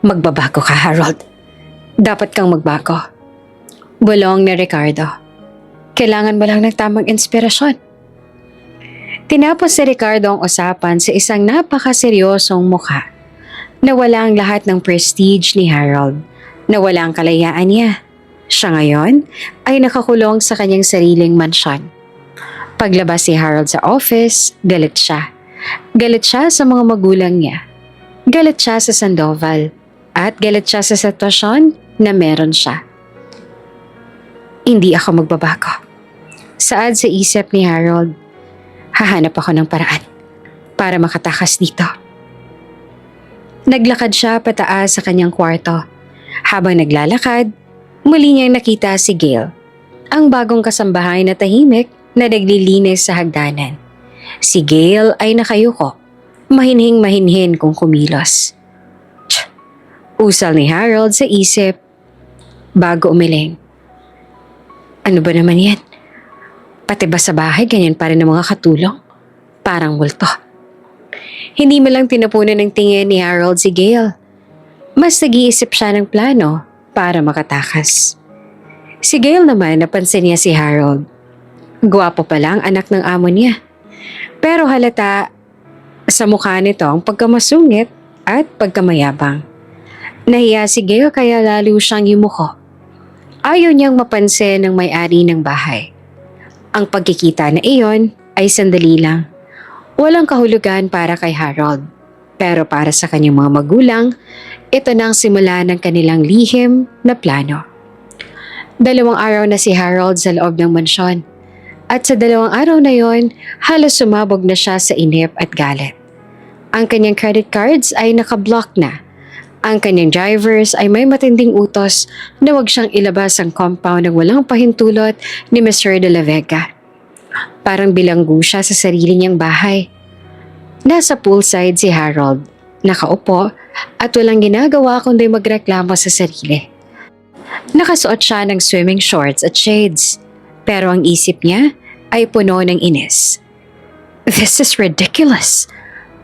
Magbabago ka, Harold. Dapat kang magbago. Bulong ni Ricardo. Kailangan mo lang ng tamang inspirasyon. Tinapos si Ricardo ang usapan sa isang napakaseryosong mukha. Nawala ang lahat ng prestige ni Harold. Nawala ang kalayaan niya. Siya ngayon ay nakakulong sa kanyang sariling mansyon. Paglabas si Harold sa office, galit siya. Galit siya sa mga magulang niya. Galit siya sa Sandoval. At galit siya sa sitwasyon na meron siya. Hindi ako magbabago. Saad sa isip ni Harold, hahanap ako ng paraan para makatakas dito. Naglakad siya pataas sa kanyang kwarto. Habang naglalakad, muli niyang nakita si Gail, ang bagong kasambahay na tahimik na naglilinis sa hagdanan. Si Gail ay nakayuko, mahinhin kung kumilos. Usal ni Harold sa isip bago umiling. Ano ba naman yan? Pati ba sa bahay ganyan pa rin ang mga katulong? Parang multo. Hindi mo lang tinapunan ng tingin ni Harold si Gail. Mas nag-iisip siya ng plano para makatakas. Si Gail naman napansin niya si Harold. Gwapo pala ang anak ng amo niya. Pero halata sa mukha nito ang pagkamasungit at pagkamayabang. Nahiya si Gail kaya lalo siyang yumuko. Ayaw niyang mapansin ng may-ari ng bahay. Ang pagkikita na iyon ay sandali lang. Walang kahulugan para kay Harold. Pero para sa kanyang mga magulang, ito na ang simula ng kanilang lihim na plano. 2 araw na si Harold sa loob ng mansyon. At sa 2 araw na yon, halos sumabog na siya sa inip at galit. Ang kanyang credit cards ay nakablock na. Ang kanyang drivers ay may matinding utos na huwag siyang ilabas ang compound ng walang pahintulot ni Mr. De La Vega. Parang bilanggo siya sa sarili niyang bahay. Nasa poolside si Harold, nakaupo at walang ginagawa kundi magreklamo sa sarili. Nakasuot siya ng swimming shorts at shades, pero ang isip niya ay puno ng inis. This is ridiculous.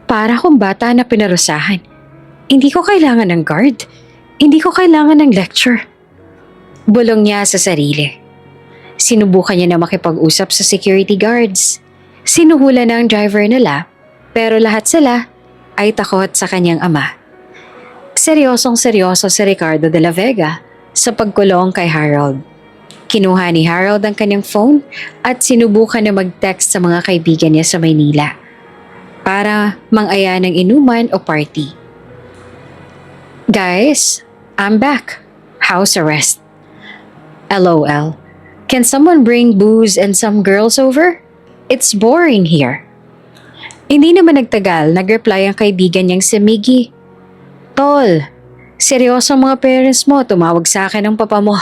Para akong bata na pinarusahan. Hindi ko kailangan ng guard. Hindi ko kailangan ng lecture. Bulong niya sa sarili. Sinubukan niya na makipag-usap sa security guards. Sinuhula na ang driver nila, pero lahat sila ay takot sa kanyang ama. Seryosong-seryoso si Ricardo de la Vega sa pagkulong kay Harold. Kinuha ni Harold ang kanyang phone at sinubukan na mag-text sa mga kaibigan niya sa Maynila para mang-aya ng inuman o party. Guys, I'm back. House arrest. LOL. Can someone bring booze and some girls over? It's boring here. Hindi naman nagtagal, nag-reply ang kaibigan niyang si Miggy. Tol, seryoso ang mga parents mo, tumawag sa akin ng papa mo.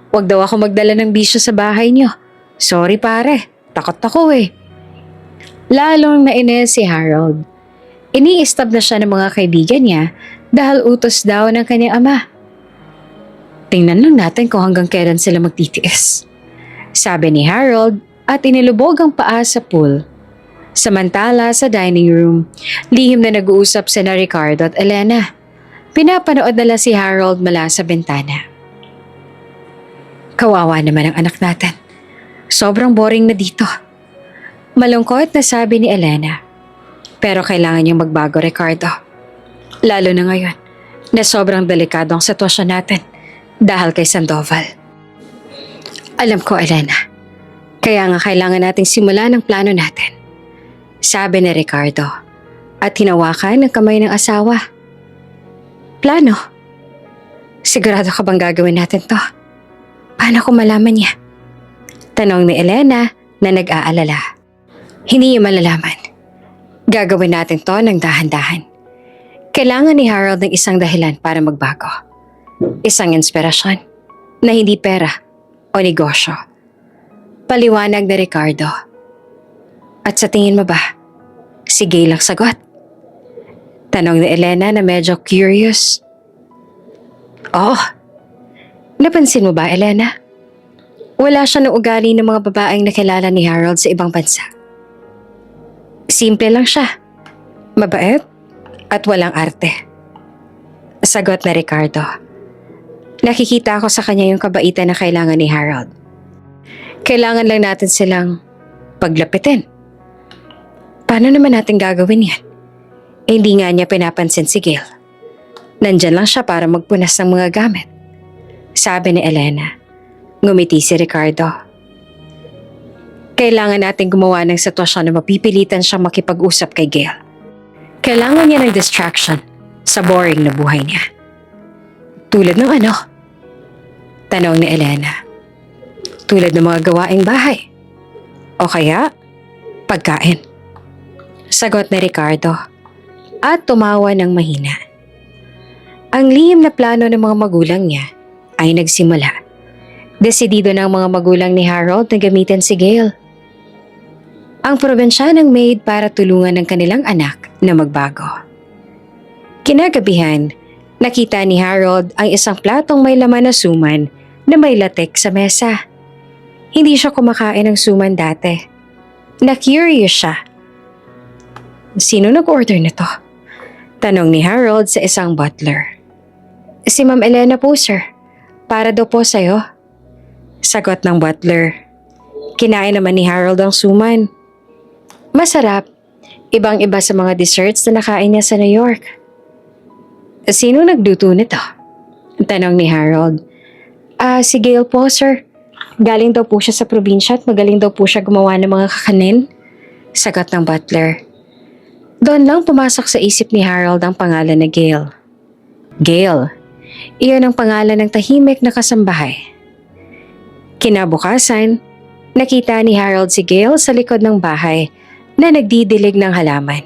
Huwag daw ako magdala ng bisyo sa bahay niyo. Sorry pare, takot ako eh. Lalong nainis si Harold. Ini-stab na siya ng mga kaibigan niya dahil utos daw ng kanyang ama. Tingnan lang natin kung hanggang kailan sila magtitiis. Sabi ni Harold at inilubog ang paa sa pool. Samantala sa dining room, lihim na nag-uusap sina Ricardo at Elena. Pinapanood nila si Harold mula sa bintana. Kawawa naman ang anak natin. Sobrang boring na dito. Malungkot na sabi ni Elena. Pero kailangan niyang magbago, Ricardo. Lalo na ngayon, na sobrang delikado ang sitwasyon natin dahil kay Sandoval. Alam ko, Elena. Kaya nga kailangan nating simulan ang plano natin. Sabi ni Ricardo at hinawakan ng kamay ng asawa. Plano? Sigurado ka bang gagawin natin to? Paano kung malaman niya? Tanong ni Elena na nag-aalala. Hindi niya malalaman. Gagawin natin to ng dahan-dahan. Kailangan ni Harold ng isang dahilan para magbago. Isang inspirasyon na hindi pera o negosyo. Paliwanag ni Ricardo. At sa tingin mo ba, si Gail ang sagot? Tanong ni Elena na medyo curious. Oo. Napansin mo ba, Elena? Wala siya ng ugali ng mga babaeng nakilala ni Harold sa ibang bansa. Simple lang siya. Mabait at walang arte. Sagot na Ricardo. Nakikita ko sa kanya yung kabaitan na kailangan ni Harold. Kailangan lang natin silang paglapitin. Paano naman natin gagawin yan? Hindi nga niya pinapansin si Gail. Nandyan lang siya para magpunas ng mga gamit. Sabi ni Elena. Ngumiti si Ricardo. Kailangan natin gumawa ng sitwasyon na mapipilitan siyang makipag-usap kay Gail. Kailangan niya ng distraction sa boring na buhay niya. Tulad ng ano? Tanong ni Elena. Tulad ng mga gawaing bahay. O kaya, pagkain. Sagot ni Ricardo at tumawa ng mahina. Ang lihim na plano ng mga magulang niya ay nagsimula. Desidido ng mga magulang ni Harold na gamitin si Gail. Ang probinsyanang maid para tulungan ng kanilang anak na magbago. Kinagabihan, nakita ni Harold ang isang platong may laman na suman na may latek sa mesa. Hindi siya kumakain ng suman dati. Na-curious siya. Sino nag-order nito? Tanong ni Harold sa isang butler. Si Ma'am Elena po, sir. Para daw po sa'yo. Sagot ng butler. Kinain naman ni Harold ang suman. Masarap. Ibang-iba sa mga desserts na nakain niya sa New York. Sino nagluto nito? Tanong ni Harold. Si Gail po, sir. Galing daw po siya sa probinsya at magaling daw po siya gumawa ng mga kakanin. Sagot ng butler. Doon lang pumasok sa isip ni Harold ang pangalan na Gail. Gail. Iyon ang pangalan ng tahimik na kasambahay. Kinabukasan, nakita ni Harold si Gail sa likod ng bahay na nagdidilig ng halaman.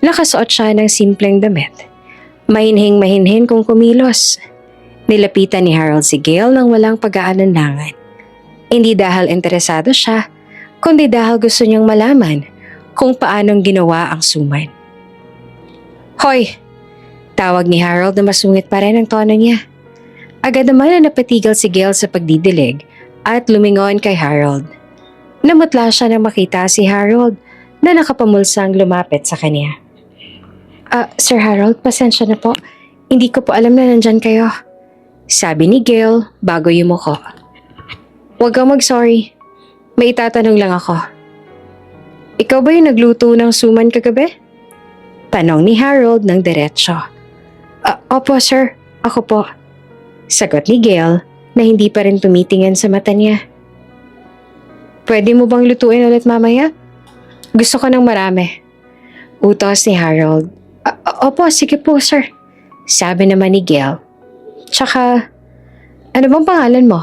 Nakasuot siya ng simpleng damit. Mahinhing-mahinhin kung kumilos. Nilapitan ni Harold si Gail nang walang pag-aalinlangan. Hindi dahil interesado siya, kundi dahil gusto niyang malaman kung paanong ginawa ang suman. Hoy! Tawag ni Harold na masungit pa rin ang tono niya. Agad naman na napatigil si Gail sa pagdidilig at lumingon kay Harold. Namutla siya nang makita si Harold na nakapamulsang lumapit sa kanya. Sir Harold, pasensya na po. Hindi ko po alam na nandyan kayo. Sabi ni Gail bago yumuko. Huwag kang mag-sorry. May itatanong lang ako. Ikaw ba yung nagluto ng suman kagabi? Tanong ni Harold ng diretsyo. Opo sir, ako po. Sagot ni Gail na hindi pa rin tumitingin sa mata niya. Pwede mo bang lutuin ulit mamaya? Gusto ko ng marami. Utos ni Harold. Opo, sige po sir. Sabi naman ni Gail. Tsaka, ano bang pangalan mo?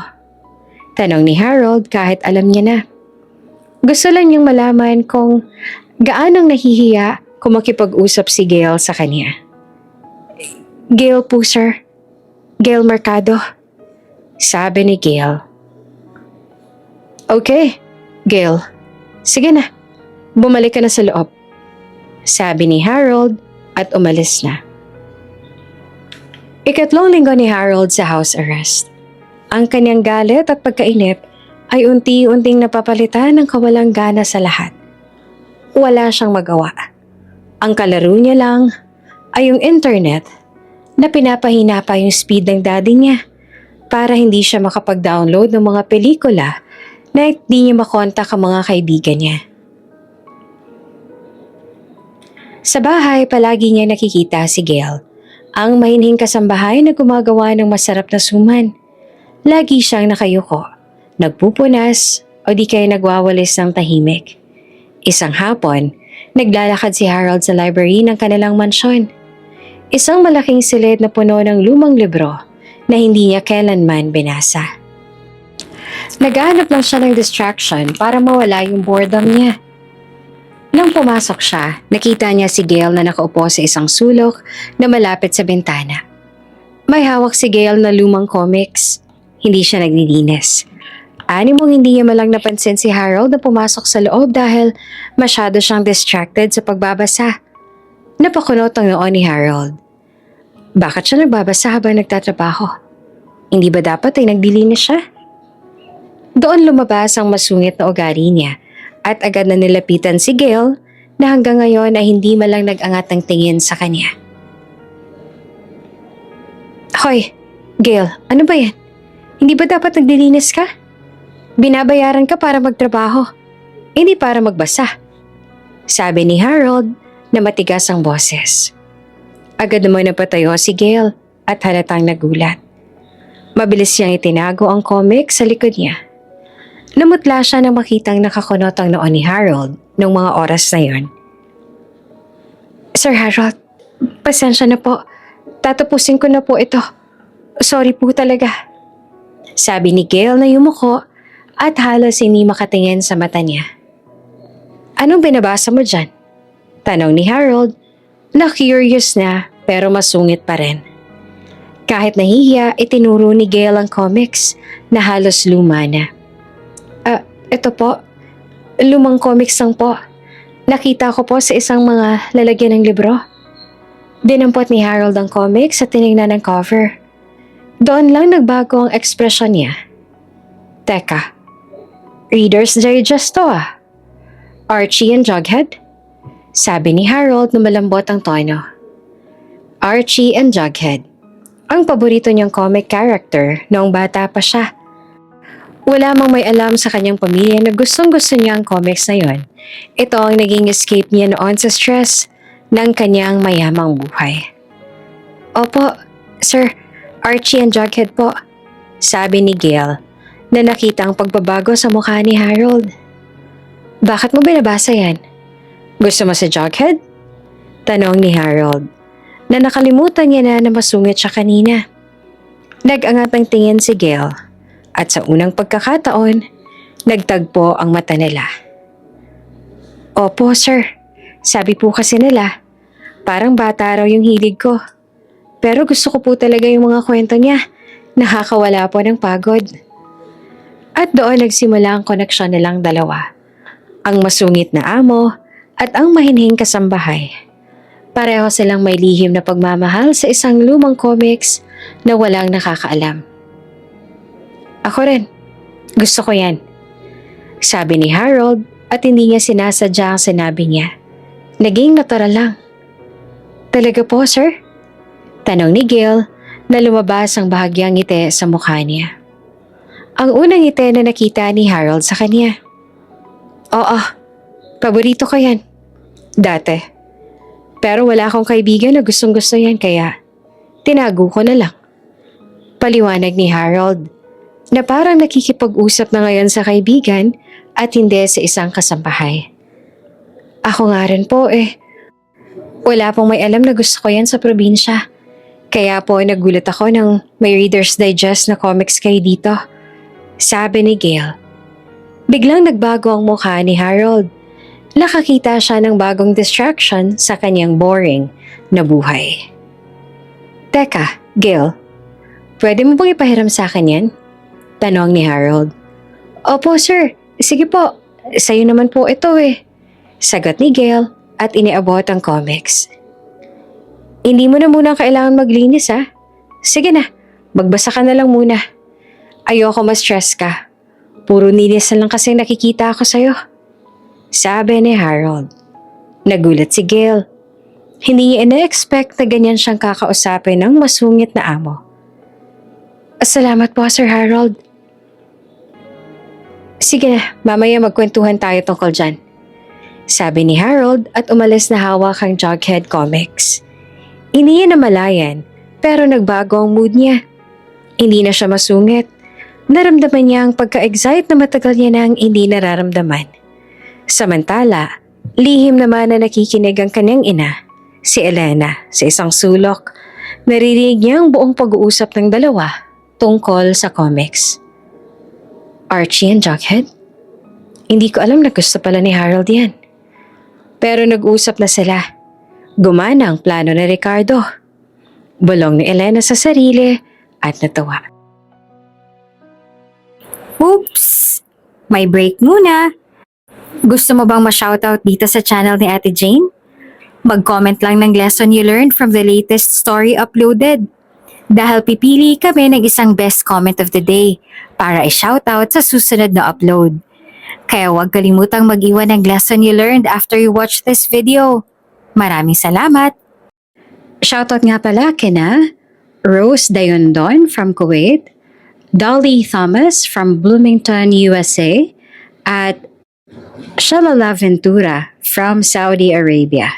Tanong ni Harold kahit alam niya na. Gusto lang niyang malaman kung gaanong nahihiya kung makipag-usap si Gail sa kanya. Gail po sir. Gail Mercado. Sabi ni Gail. Okay, Gail. Sige na. Bumalik ka na sa loob. Sabi ni Harold at umalis na. Ikatlong linggo ni Harold sa house arrest. Ang kanyang galit at pagkainip ay unti-unting napapalitan ng kawalang gana sa lahat. Wala siyang magawa. Ang kalaro niya lang ay yung internet na pinapahina pa yung speed ng daddy niya para hindi siya makapag-download ng mga pelikula na hindi niya makontak ang mga kaibigan niya. Sa bahay, palagi niya nakikita si Gail. Ang mahinhing kasambahay na gumagawa ng masarap na suman. Lagi siyang nakayuko, nagpupunas o di kaya nagwawalis ng tahimik. Isang hapon, naglalakad si Harold sa library ng kanilang mansyon. Isang malaking silid na puno ng lumang libro na hindi niya kailanman binasa. Naghahanap lang siya ng distraction para mawala yung boredom niya. Nang pumasok siya, nakita niya si Gail na nakaupo sa isang sulok na malapit sa bintana. May hawak si Gail na lumang comics. Hindi siya naglilinis. Animong hindi niya malang napansin si Harold na pumasok sa loob dahil masyado siyang distracted sa pagbabasa. Napakunot ang noon ni Harold. Bakit siya nagbabasa habang nagtatrabaho? Hindi ba dapat ay naglilinis siya? Doon lumabas ang masungit na ugali niya at agad na nilapitan si Gail na hanggang ngayon ay hindi malang nag-angat ng tingin sa kanya. Hoy, Gail, ano ba yan? Hindi ba dapat naglilinis ka? Binabayaran ka para magtrabaho, hindi para magbasa. Sabi ni Harold na matigas ang boses. Agad naman napatayo si Gail at halatang nagulat. Mabilis siyang itinago ang comic sa likod niya. Namutla siya nang makitang nakakunot ang noon ni Harold noong mga oras na yon. Sir Harold, pasensya na po. Tatapusin ko na po ito. Sorry po talaga. Sabi ni Gail na yumuko at halos hindi makatingin sa mata niya. Anong binabasa mo dyan? Tanong ni Harold na curious na pero masungit pa rin. Kahit nahihiya, itinuro ni Gail ang comics na halos luma na. Ito po, lumang comics lang po. Nakita ko po sa isang mga lalagyan ng libro. Dinampot ni Harold ang comics at tinignan ang cover. Doon lang nagbago ang ekspresyon niya. Teka, Reader's Digest to ah. Archie and Jughead? Sabi ni Harold na malambot ang tono. Archie and Jughead. Ang paborito niyang comic character noong bata pa siya. Wala mang may alam sa kanyang pamilya na gustong-gusto niya ang comics na yon. Ito ang naging escape niya noon sa stress ng kanyang mayamang buhay. Opo, sir, Archie and Jughead po. Sabi ni Gail na nakita ang pagbabago sa mukha ni Harold. Bakit mo binabasa yan? Gusto mo si Jughead? Tanong ni Harold na nakalimutan niya na masungit siya kanina. Nag-angat ng tingin si Gail. At sa unang pagkakataon, nagtagpo ang mata nila. Opo, sir. Sabi po kasi nila, parang bata raw yung hilig ko. Pero gusto ko po talaga yung mga kwento niya. Nakakawala po ng pagod. At doon nagsimula ang koneksyon nilang dalawa. Ang masungit na amo at ang mahinhing kasambahay. Pareho silang may lihim na pagmamahal sa isang lumang comics na walang nakakaalam. Ako rin. Gusto ko yan. Sabi ni Harold at hindi niya sinasadya ang sinabi niya. Naging natural lang. Talaga po, sir? Tanong ni Gail na lumabas ang bahagyang ngiti sa mukha niya. Ang unang ngiti na nakita ni Harold sa kanya. Oo, paborito ko yan. Dati. Pero wala akong kaibigan na gustong-gusto yan kaya tinago ko na lang. Paliwanag ni Harold na parang nakikipag-usap na ngayon sa kaibigan at hindi sa isang kasambahay. Ako nga rin po eh. Wala pong may alam na gusto ko yan sa probinsya. Kaya po nagulat ako nang may Reader's Digest na comics kayo dito. Sabi ni Gail. Biglang nagbago ang mukha ni Harold. Nakakita siya ng bagong distraction sa kanyang boring na buhay. Teka, Gail, pwede mo bang ipahiram sa akin yan? Tanong ni Harold. Opo sir, sige po, sa'yo naman po ito eh. Sagot ni Gail at iniabot ang comics. Hindi mo na muna kailangan maglinis ha. Sige na, magbasa ka na lang muna. Ayoko ma-stress ka. Puro nilis na lang kasi nakikita ako sa'yo. Sabi ni Harold. Nagulat si Gail. Hindi niya ina-expect na ganyan siyang kakausapin ng masungit na amo. Salamat po Sir Harold. Sige na, mamaya magkwentuhan tayo tungkol dyan. Sabi ni Harold at umalis na hawak ang Jughead comics. Hindi niya namalayan, pero nagbago ang mood niya. Hindi na siya masungit. Naramdaman niya ang pagka-excite na matagal niya nang hindi nararamdaman. Samantala, lihim naman na nakikinig ang kanyang ina, si Elena, sa isang sulok. Naririnig niya ang buong pag-uusap ng dalawa tungkol sa comics. Archie and Jughead? Hindi ko alam na gusto pala ni Harold yan. Pero nag-usap na sila. Gumana ang plano ni Ricardo. Bulong ni Elena sa sarili at natawa. Oops! May break muna. Gusto mo bang ma-shoutout dito sa channel ni Ate Jane? Mag-comment lang ng lesson you learned from the latest story uploaded. Dahil pipili kami ng isang best comment of the day para i-shoutout sa susunod na upload. Kaya huwag kalimutang mag-iwan ng lesson you learned after you watch this video. Maraming salamat! Shoutout nga pala kina Rose Dayondon from Kuwait, Dolly Thomas from Bloomington, USA, at Shalala Ventura from Saudi Arabia.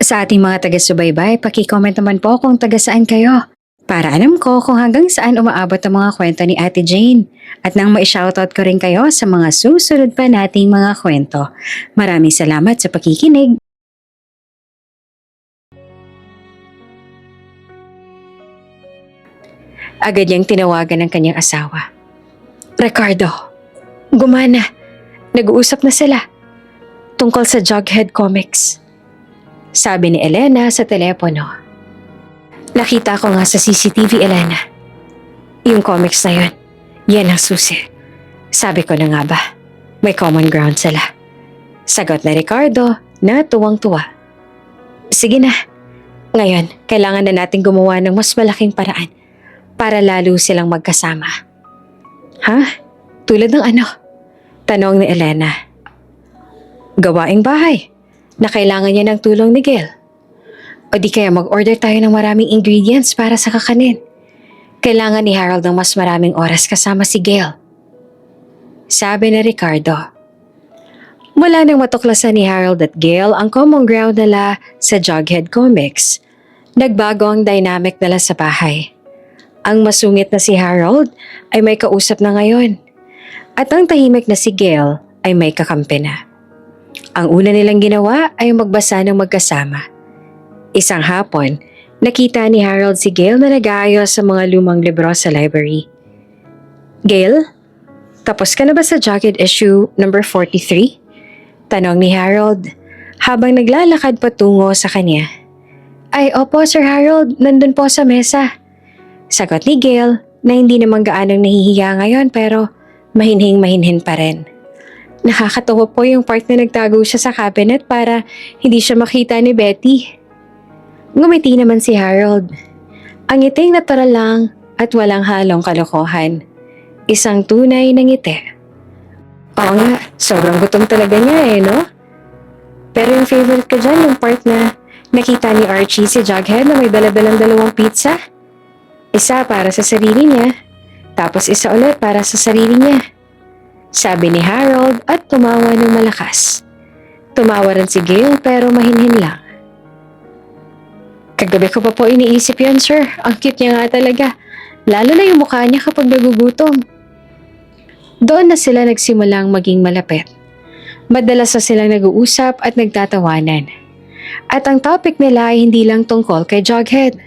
Sa ating mga taga-subaybay, paki-comment naman po kung taga saan kayo para alam ko kung hanggang saan umaabot ang mga kwento ni Ate Jane at nang ma-shoutout ko rin kayo sa mga susunod pa nating mga kwento. Maraming salamat sa pakikinig. Agad niyang tinawagan ng kanyang asawa. Ricardo, gumana. Nag-uusap na sila. Tungkol sa Jughead Comics. Sabi ni Elena sa telepono. Nakita ko nga sa CCTV, Elena. Yung comics na yun, yan ang susi. Sabi ko na nga ba, may common ground sila. Sagot na Ricardo na tuwang-tuwa. Sige na. Ngayon, kailangan na natin gumawa ng mas malaking paraan para lalo silang magkasama. Ha? Tulad ng ano? Tanong ni Elena. Gawaing bahay na kailangan niya ng tulong ni Gail. O di kaya mag-order tayo ng maraming ingredients para sa kakanin. Kailangan ni Harold ng mas maraming oras kasama si Gail. Sabi ni Ricardo. Mula nang matuklasan ni Harold at Gail ang common ground nila sa Jughead Comics, nagbago ang dynamic nila sa bahay. Ang masungit na si Harold ay may kausap na ngayon. At ang tahimik na si Gail ay may kakampi na. Ang una nilang ginawa ay magbasa ng magkasama. Isang hapon, nakita ni Harold si Gail na nag-aayos sa mga lumang libro sa library. Gail, tapos ka na ba sa Jughead issue number 43? Tanong ni Harold habang naglalakad patungo sa kanya. Ay, opo Sir Harold, nandun po sa mesa. Sagot ni Gail na hindi naman gaanong nahihiya ngayon pero mahinhin pa rin. Nakakatawa po yung part na nagtago siya sa cabinet para hindi siya makita ni Betty. Ngumiti naman si Harold. Ang ngiting natural lang at walang halong kalokohan. Isang tunay na ngiti. Oo nga, sobrang gutom talaga niya no? Pero yung favorite ko dyan, yung part na nakita ni Archie si Jughead na may daladalang 2 pizza. Isa para sa sarili niya, tapos isa ulit para sa sarili niya. Sabi ni Harold at tumawa ng malakas. Tumawa rin si Gail pero mahinhin lang. Kagabi ko pa po iniisip yan, sir. Ang cute niya nga talaga. Lalo na yung mukha niya kapag nagugutom. Doon na sila nagsimulang maging malapit. Madalas na silang nag-uusap at nagtatawanan. At ang topic nila ay hindi lang tungkol kay Jughead,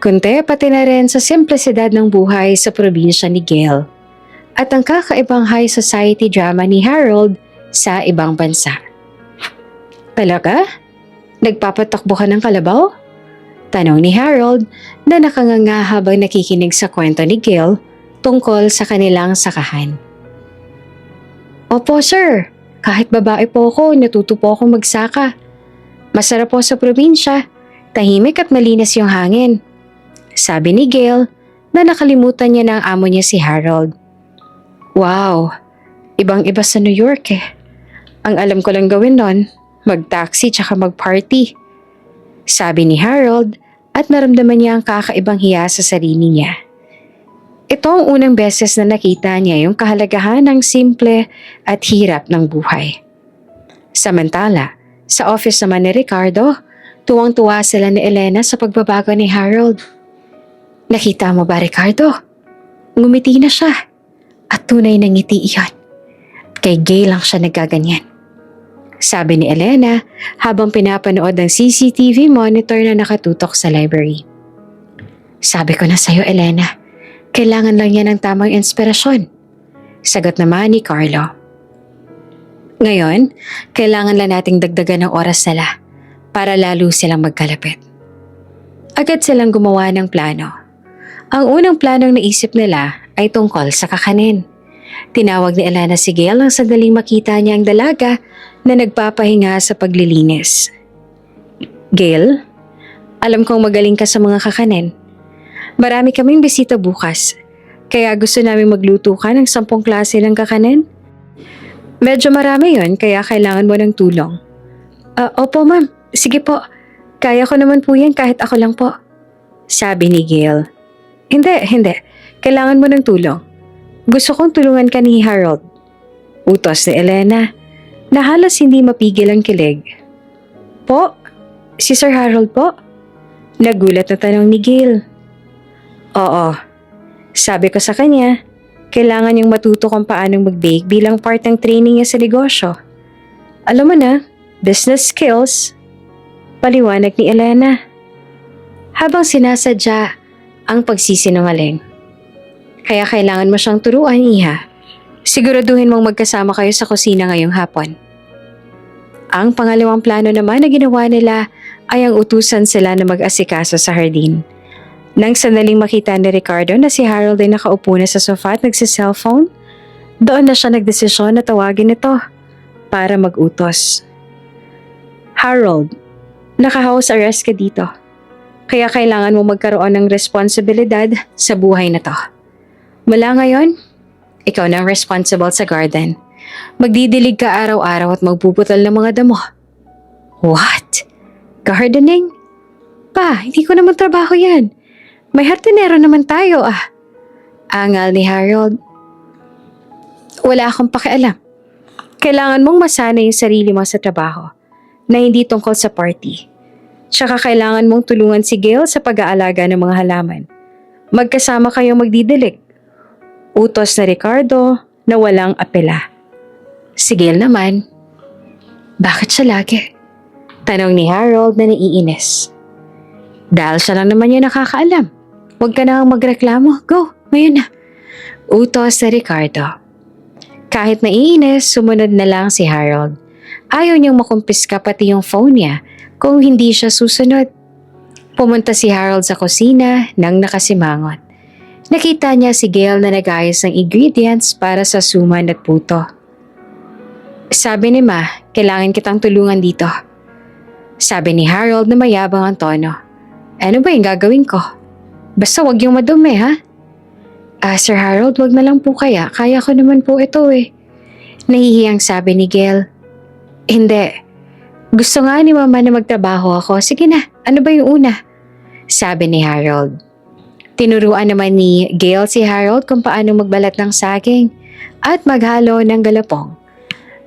kundi pati na rin sa simplisidad ng buhay sa probinsya ni Gail at ang kakaibang high society drama ni Harold sa ibang bansa. Talaga? Nagpapatakbo ka ng kalabaw? Tanong ni Harold na nakanganga habang nakikinig sa kwento ni Gail tungkol sa kanilang sakahan. Opo sir, kahit babae po ako, natuto po akong magsaka. Masarap po sa probinsya, tahimik at malinis yung hangin. Sabi ni Gail na nakalimutan niya na ang amo niya si Harold. Wow, ibang-iba sa New York eh. Ang alam ko lang gawin nun, mag-taxi tsaka mag-party. Sabi ni Harold at naramdaman niya ang kakaibang hiya sa sarili niya. Ito ang unang beses na nakita niya yung kahalagahan ng simple at hirap ng buhay. Samantala, sa office naman ni Ricardo, Tuwang-tuwa sila ni Elena sa pagbabago ni Harold. Nakita mo ba, Ricardo? Ngumiti na siya. At tunay na ngiti iyon. Kay Gay lang siya nagkaganyan. Sabi ni Elena habang pinapanood ang CCTV monitor na nakatutok sa library. Sabi ko na sa'yo, Elena, kailangan lang yan ng tamang inspirasyon. Sagot naman ni Carlo. Ngayon, kailangan lang nating dagdagan ng oras nila para lalo silang magkalapit. Agad silang gumawa ng plano. Ang unang planong naisip nila ay tungkol sa kakanin. Tinawag ni Elena si Gail nang sandaling makita niya ang dalaga na nagpapahinga sa paglilinis. Gail, alam kong magaling ka sa mga kakanin. Marami kaming bisita bukas, kaya gusto namin magluto ka ng 10 klase ng kakanin. Medyo marami yon, kaya kailangan mo ng tulong. Opo ma'am, sige po. Kaya ko naman po yan kahit ako lang po. Sabi ni Gail. Hindi. Kailangan mo ng tulong. Gusto kong tulungan ka ni Harold. Utos ni Elena na halos hindi mapigil ang kilig. Po? Si Sir Harold po? Nagulat na tanong ni Gail. Oo. Sabi ko sa kanya, kailangan niyang matuto kung paanong mag-bake bilang part ng training niya sa negosyo. Alam mo na, business skills. Paliwanag ni Elena. Habang sinasadya ang pagsisinungaling. Kaya kailangan mo siyang turuan, Iha. Siguraduhin mong magkasama kayo sa kusina ngayong hapon. Ang pangalawang plano naman na ginawa nila ay ang utusan sila na mag-asikaso sa hardin. Nang sandaling makita ni Ricardo na si Harold ay nakaupo na sa sofa at nagsi-cellphone, doon na siya nagdesisyon na tawagin ito para mag-utos. Harold, naka-house arrest ka dito. Kaya kailangan mo magkaroon ng responsibilidad sa buhay na to. Mula ngayon, ikaw na ang responsible sa garden. Magdidilig ka araw-araw at magpuputol ng mga damo. What? Gardening? Pa, hindi ko naman trabaho yan. May hardinero naman tayo Angal ni Harold. Wala akong pakialam. Kailangan mong masanay yung sarili mo sa trabaho na hindi tungkol sa party. Tsaka kailangan mong tulungan si Gail sa pag-aalaga ng mga halaman. Magkasama kayong magdidilig. Utos na Ricardo na walang apela. Si Gail naman, bakit siya lagi? Tanong ni Harold na naiinis. Dahil siya lang naman yung nakakaalam. Huwag ka na magreklamo. Go, ngayon na. Utos na Ricardo. Kahit naiinis, sumunod na lang si Harold. Ayaw niyang makumpiska pati yung phone niya kung hindi siya susunod. Pumunta si Harold sa kusina nang nakasimangot. Nakita niya si Gail na nag-ayos ng ingredients para sa suman at puto. Sabi ni Ma, kailangan kitang tulungan dito. Sabi ni Harold na mayabang ang tono. Ano ba yung gagawin ko? Basta wag yung madumi, ha? Sir Harold, wag na lang po kaya. Kaya ko naman po ito Nahihiyang sabi ni Gail. Hindi. Gusto nga ni Mama na magtrabaho ako. Sige na, ano ba yung una? Sabi ni Harold. Tinuruan naman ni Gail si Harold kung paano magbalat ng saging at maghalo ng galapong.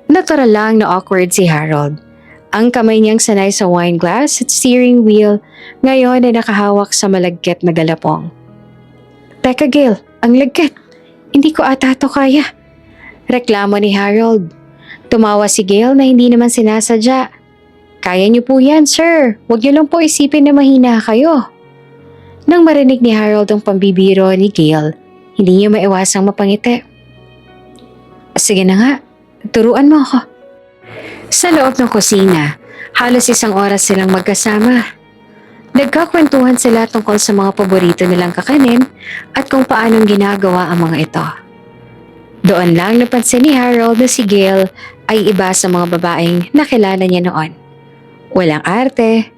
Natural lang na awkward si Harold. Ang kamay niyang sanay sa wine glass at steering wheel ngayon ay nakahawak sa malagkit na galapong. Teka Gail, ang lagkit. Hindi ko ata ito kaya. Reklamo ni Harold. Tumawa si Gail na hindi naman sinasadya. Kaya niyo po yan, sir. Huwag niyo lang po isipin na mahina kayo. Nang marinig ni Harold ang pambibiro ni Gail, hindi niya maiwasang mapangiti. Sige na nga, turuan mo ako. Sa loob ng kusina, halos 1 oras silang magkasama. Nagkakwentuhan sila tungkol sa mga paborito nilang kakanin at kung paanong ginagawa ang mga ito. Doon lang napansin ni Harold na si Gail ay iba sa mga babaeng nakilala niya noon. Walang arte,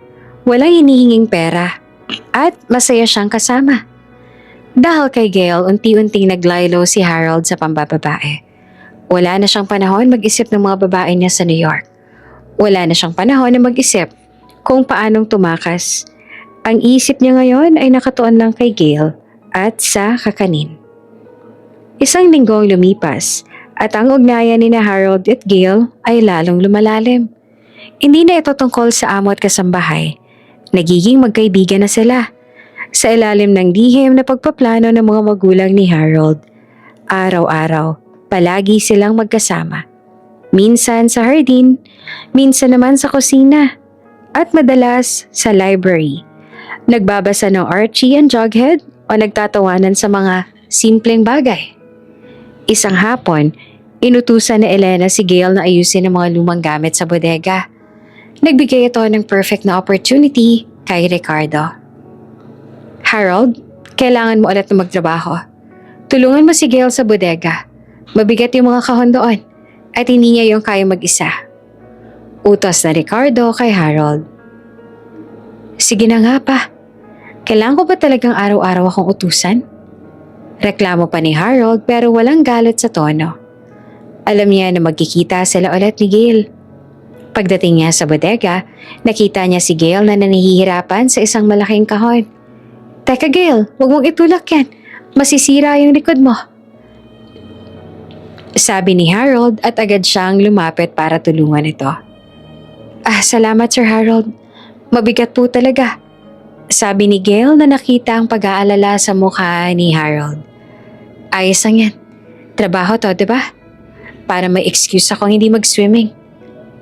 walang hinihinging pera, at masaya siyang kasama. Dahil kay Gail, unti-unting naglaylo si Harold sa pambababae. Wala na siyang panahon mag-isip ng mga babae niya sa New York. Wala na siyang panahon na mag-isip kung paanong tumakas. Ang isip niya ngayon ay nakatuon lang kay Gail at sa kakanin. 1 linggong lumipas at ang ugnayan ni na Harold at Gail ay lalong lumalalim. Hindi na ito tungkol sa amo at kasambahay, Nagiging magkaibigan na sila sa ilalim ng lihim na pagpaplano ng mga magulang ni Harold. Araw-araw, palagi silang magkasama. Minsan sa hardin, minsan naman sa kusina, at madalas sa library. Nagbabasa ng Archie and Jughead o nagtatawanan sa mga simpleng bagay. Isang hapon, inutusan ni Elena si Gail na ayusin ang mga lumang gamit sa bodega. Nagbigay ito ng perfect na opportunity kay Ricardo. Harold, kailangan mo ulit na magtrabaho. Tulungan mo si Gail sa bodega. Mabigat yung mga kahon doon at hindi niya yung kaya mag-isa. Utos na Ricardo kay Harold. Sige na nga pa. Kailangan ko ba talagang araw-araw akong utusan? Reklamo pa ni Harold pero walang galit sa tono. Alam niya na magkikita sila ulit ni Gail. Pagdating niya sa bodega, nakita niya si Gail na nanihihirapan sa isang malaking kahon. Teka Gail, huwag mong itulak yan. Masisira yung likod mo. Sabi ni Harold at agad siyang lumapit para tulungan ito. Salamat Sir Harold. Mabigat po talaga. Sabi ni Gail na nakita ang pag-aalala sa mukha ni Harold. Ayos lang yan. Trabaho to, diba? Para may excuse akong hindi mag-swimming.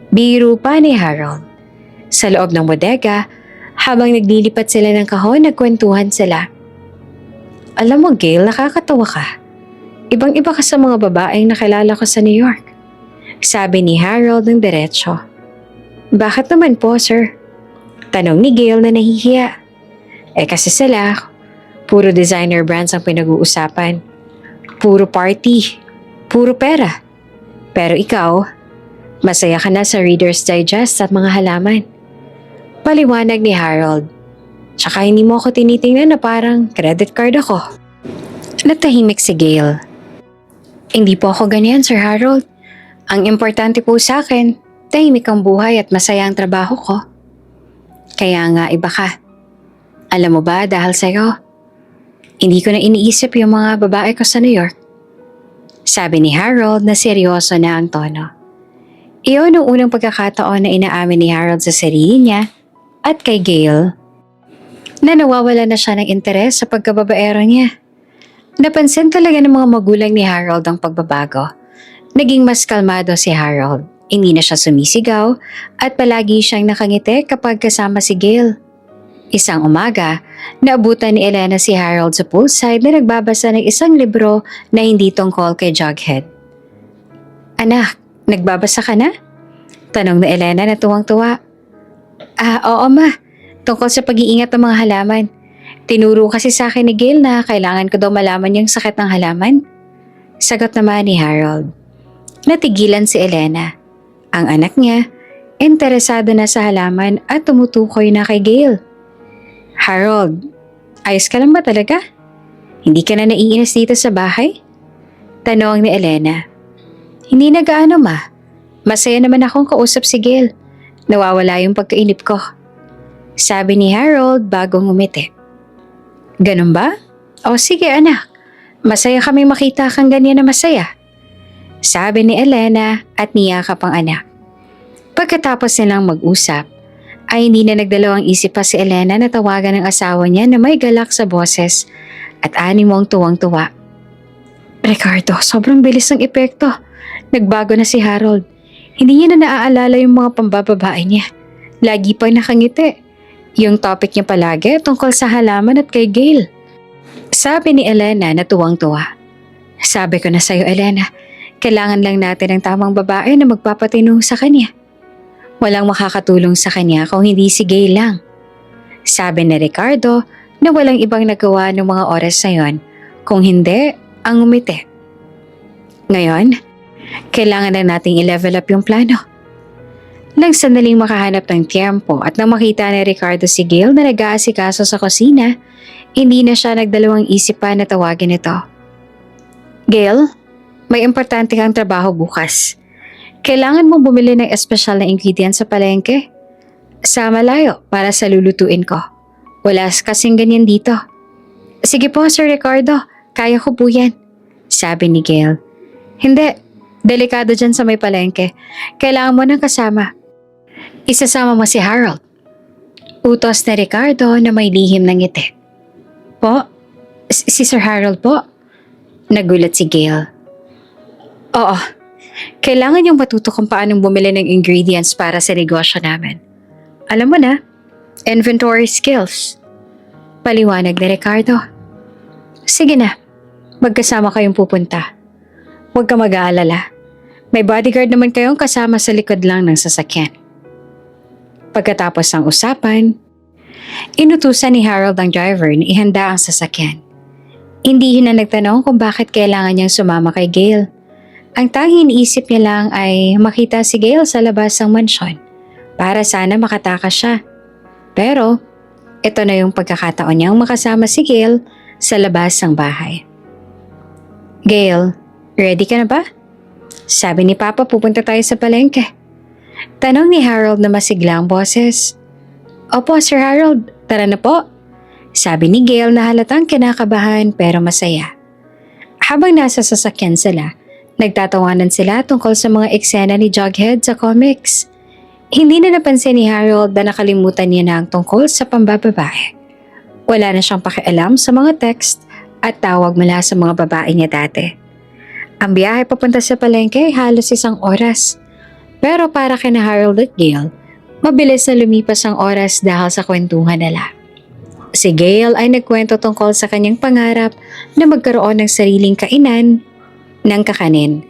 Biro pa ni Harold. Sa loob ng bodega, habang naglilipat sila ng kahon, nagkwentuhan sila. Alam mo Gail, nakakatawa ka. Ibang-iba ka sa mga babaeng nakilala ko sa New York. Sabi ni Harold ng diretsyo. Bakit naman po, sir? Tanong ni Gail na nahihiya. Kasi sila, puro designer brands ang pinag-uusapan. Puro party, puro pera. Pero ikaw, masaya ka na sa Reader's Digest at mga halaman. Paliwanag ni Harold. Tsaka hindi mo ako tinitingnan na parang credit card ako. Natahimik si Gail. Hindi po ako ganyan, Sir Harold. Ang importante po sa akin, tahimik ang buhay at masaya ang trabaho ko. Kaya nga iba ka. Alam mo ba dahil sa'yo, hindi ko na iniisip yung mga babae ko sa New York. Sabi ni Harold na seryoso na ang tono. Iyon ang unang pagkakataon na inaamin ni Harold sa sarili niya at kay Gail na nawawala na siya ng interes sa pagkababaero niya. Napansin talaga ng mga magulang ni Harold ang pagbabago. Naging mas kalmado si Harold. Hindi na siya sumisigaw at palagi siyang nakangiti kapag kasama si Gail. Isang umaga, naabutan ni Elena si Harold sa poolside na nagbabasa ng isang libro na hindi tungkol kay Jughead. Anak, nagbabasa ka na? Tanong ni Elena na tuwang-tuwa. Oo ma, tungkol sa pag-iingat ng mga halaman. Tinuro kasi sa akin ni Gail na kailangan ko daw malaman yung sakit ng halaman. Sagot naman ni Harold. Natigilan si Elena. Ang anak niya, interesado na sa halaman at tumutukoy na kay Gail. Harold, ayos ka lang ba talaga? Hindi ka na naiinis dito sa bahay? Tanong ni Elena. Hindi na gaano ma. Masaya naman akong kausap si Gail. Nawawala yung pagkainip ko. Sabi ni Harold bago ngumiti. Ganun ba? O sige anak, masaya kami makita kang ganyan na masaya. Sabi ni Elena at niyakap ang anak. Pagkatapos nilang mag-usap, ay hindi na nagdalawang isip pa si Elena na tawagan ng asawa niya na may galak sa boses at animong tuwang-tuwa. Ricardo, sobrang bilis ng epekto. Nagbago na si Harold. Hindi niya na naaalala yung mga pambababae niya. Lagi pang nakangiti. Yung topic niya palagi tungkol sa halaman at kay Gail. Sabi ni Elena na tuwang-tuwa. Sabi ko na sa'yo Elena, kailangan lang natin ng tamang babae na magpapatino sa kanya. Walang makakatulong sa kanya kung hindi si Gail lang. Sabi ni Ricardo na walang ibang nagawa ng mga oras na yon, kung hindi ang umiti. Ngayon, kailangan na nating i-level up yung plano. Nang sandaling makahanap ng tiyempo at nang makita ni Ricardo si Gail na nag-aasikaso sa kusina, hindi na siya nagdalawang isip pa na tawagin ito. Gail, may importante kang trabaho bukas. Kailangan mo bumili ng espesyal na ingredients sa palengke. Sa malayo para sa lulutuin ko. Wala kasing ganyan dito. Sige po, Sir Ricardo. Kaya ko po yan. Sabi ni Gail. Hindi. Delikado dyan sa may palengke. Kailangan mo ng kasama. Isasama mo si Harold. Utos ni Ricardo na may lihim ng ngiti. Po? Si Sir Harold po? Nagulat si Gail. Oo. Kailangan niyong matuto kung paanong bumili ng ingredients para sa negosyo namin. Alam mo na, inventory skills. Paliwanag ni Ricardo. Sige na, magkasama kayong pupunta. Huwag ka mag-aalala. May bodyguard naman kayong kasama sa likod lang ng sasakyan. Pagkatapos ng usapan, inutusan ni Harold ang driver na ihanda ang sasakyan. Hindi na nagtanong kung bakit kailangan niyang sumama kay Gail. Ang tanging iniisip niya lang ay makita si Gail sa labas ng mansyon para sana makatakas siya. Pero ito na yung pagkakataon niyang makasama si Gail sa labas ng bahay. Gail, ready ka na ba? Sabi ni Papa pupunta tayo sa palengke. Tanong ni Harold na masigla ang boses. Opo, Sir Harold, tara na po. Sabi ni Gail na halatang kinakabahan pero masaya. Habang nasa sasakyan sila, nagtatawanan sila tungkol sa mga eksena ni Jughead sa comics. Hindi na napansin ni Harold na nakalimutan niya na ang tungkol sa pambababae. Wala na siyang pakialam sa mga text at tawag mula sa mga babae niya dati. Ang biyahe papunta sa palengke ay halos 1 oras. Pero para kina Harold at Gail, mabilis na lumipas ang oras dahil sa kwentuhan nila. Si Gail ay nagkwento tungkol sa kanyang pangarap na magkaroon ng sariling kainan ng kakanin.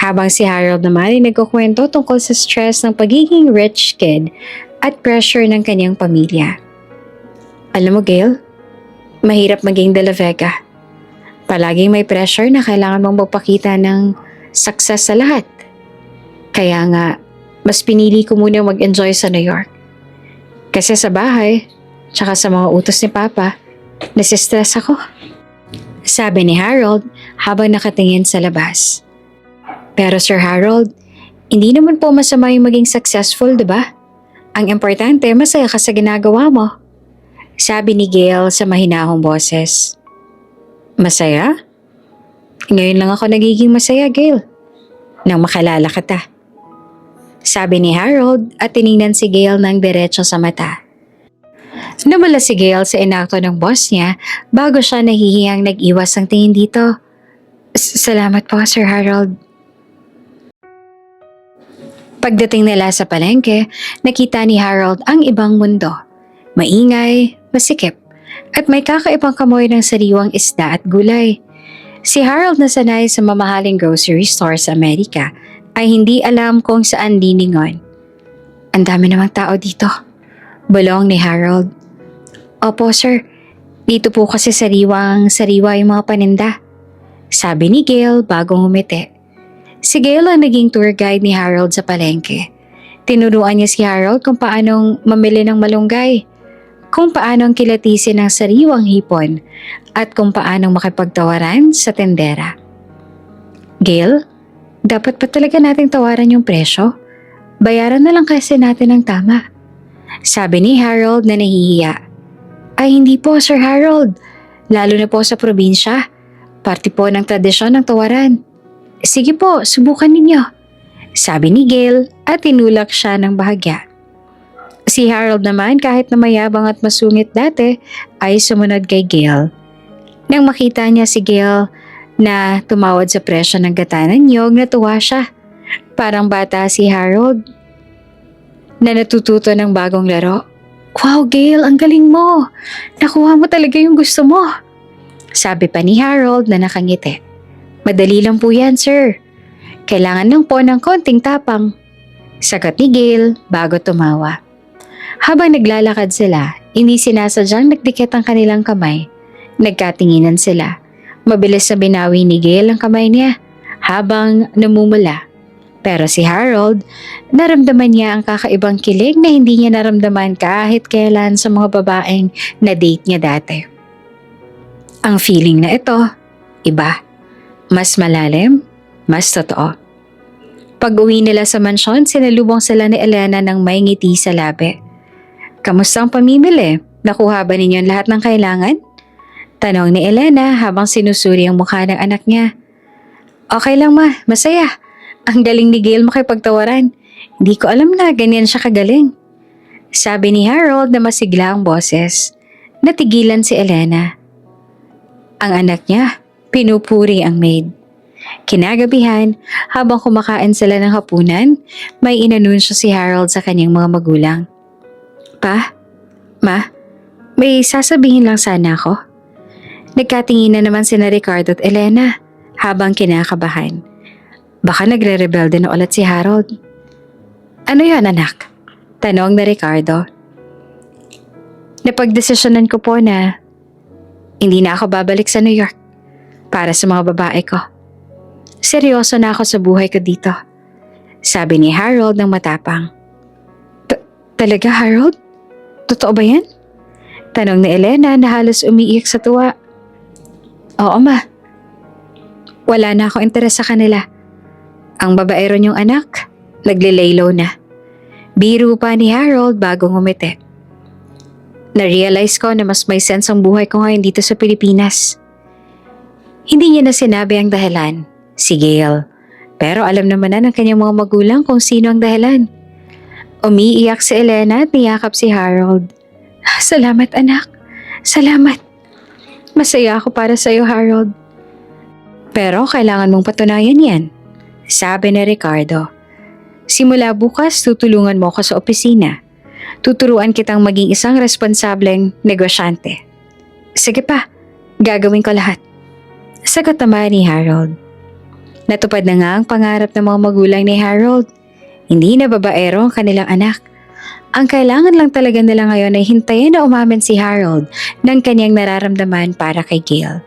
Habang si Harold naman ay nagkukwento tungkol sa stress ng pagiging rich kid at pressure ng kanyang pamilya. Alam mo Gail, mahirap maging De La Vega. Palaging may pressure na kailangan mong magpakita ng success sa lahat. Kaya nga, mas pinili ko muna mag-enjoy sa New York. Kasi sa bahay, tsaka sa mga utos ni Papa, nasistress ako. Sabi ni Harold habang nakatingin sa labas. Pero Sir Harold, hindi naman po masama yung maging successful, di ba? Ang importante, masaya ka sa ginagawa mo. Sabi ni Gail sa mahinahong boses. Masaya? Ngayon lang ako nagiging masaya, Gail. Nang makalala kita. Sabi ni Harold at tiningnan si Gail ng diretso sa mata. Namala si Gail sa inakto ng boss niya bago siya nahihiyang nag-iwas ang tingin dito. Salamat po, Sir Harold. Pagdating nila sa palengke, nakita ni Harold ang ibang mundo. Maingay, masikip, at may kakaibang kamoy ng sariwang isda at gulay. Si Harold na sanay sa mamahaling grocery store sa Amerika ay hindi alam kung saan liningon. Ang dami namang tao dito. Bulong ni Harold. Opo sir, dito po kasi sariwa yung mga paninda. Sabi ni Gail bagong umiti. Si Gail ang naging tour guide ni Harold sa palengke. Tinuruan niya si Harold kung paanong mamili ng malunggay, kung paanong kilatisin ang sariwang hipon, at kung paanong makipagtawaran sa tendera. Gail, dapat pa talaga nating tawaran yung presyo? Bayaran na lang kasi natin ang tama. Sabi ni Harold na nahihiya. Ay hindi po Sir Harold, lalo na po sa probinsya. Parte po ng tradisyon ng tawaran. Sige po, subukan ninyo. Sabi ni Gail at tinulak siya ng bahagya. Si Harold naman kahit na mayabang at masungit dati ay sumunod kay Gail. Nang makita niya si Gail na tumawad sa presyo ng gata ng niyog, natuwa siya. Parang bata si Harold na natututo ng bagong laro. Wow Gail, ang galing mo! Nakuha mo talaga yung gusto mo! Sabi pa ni Harold na nakangiti. Madali lang po yan sir. Kailangan lang po ng konting tapang. Sagot ni Gail bago tumawa. Habang naglalakad sila, hindi sinasadyang nagdikit ang kanilang kamay. Nagkatinginan sila. Mabilis na binawi ni Gail ang kamay niya habang namumula. Pero si Harold, naramdaman niya ang kakaibang kilig na hindi niya naramdaman kahit kailan sa mga babaeng na-date niya dati. Ang feeling na ito, iba. Mas malalim, mas totoo. Pag-uwi nila sa mansyon, sinalubong sila ni Elena ng may ngiti sa labi. Kamusta ang pamimili? Nakuha ba ninyo lahat ng kailangan? Tanong ni Elena habang sinusuri ang mukha ng anak niya. Okay lang ma, masaya. Ang galing ni Gail makipagtawaran. Hindi ko alam na ganyan siya kagaling. Sabi ni Harold na masigla ang boses. Natigilan si Elena. Ang anak niya, pinupuri ang maid. Kinagabihan, habang kumakain sila ng hapunan, may inanunsyo si Harold sa kanyang mga magulang. Pa? Ma? May sasabihin lang sana ako. Nagkatingin na naman sina Ricardo at Elena habang kinakabahan. Baka nagre-rebelde na ulit si Harold. Ano yan, anak? Tanong na Ricardo. Napagdesisyonan ko po na hindi na ako babalik sa New York para sa mga babae ko. Seryoso na ako sa buhay ko dito. Sabi ni Harold ng matapang. Talaga, Harold? Totoo ba yan? Tanong ni Elena na halos umiiyak sa tuwa. Oo, ma. Wala na ako interes sa kanila. Ang babaero niyong anak, naglilaylo na. Biro pa ni Harold bago ngumiti. Na-realize ko na mas may sense ang buhay ko ngayon dito sa Pilipinas. Hindi niya na sinabi ang dahilan, si Gail. Pero alam naman na ng kanyang mga magulang kung sino ang dahilan. Umiiyak si Elena at niyakap si Harold. Salamat, anak. Salamat. Masaya ako para sa iyo, Harold. Pero kailangan mong patunayan yan, sabi ni Ricardo. Simula bukas, tutulungan mo ako sa opisina. Tuturuan kitang maging isang responsableng negosyante. Sige pa, gagawin ko lahat. Sagot naman ni Harold. Natupad na nga ang pangarap ng mga magulang ni Harold. Hindi na babaero ang kanilang anak. Ang kailangan lang talaga nila ngayon ay hintayin na umamin si Harold ng kanyang nararamdaman para kay Gail.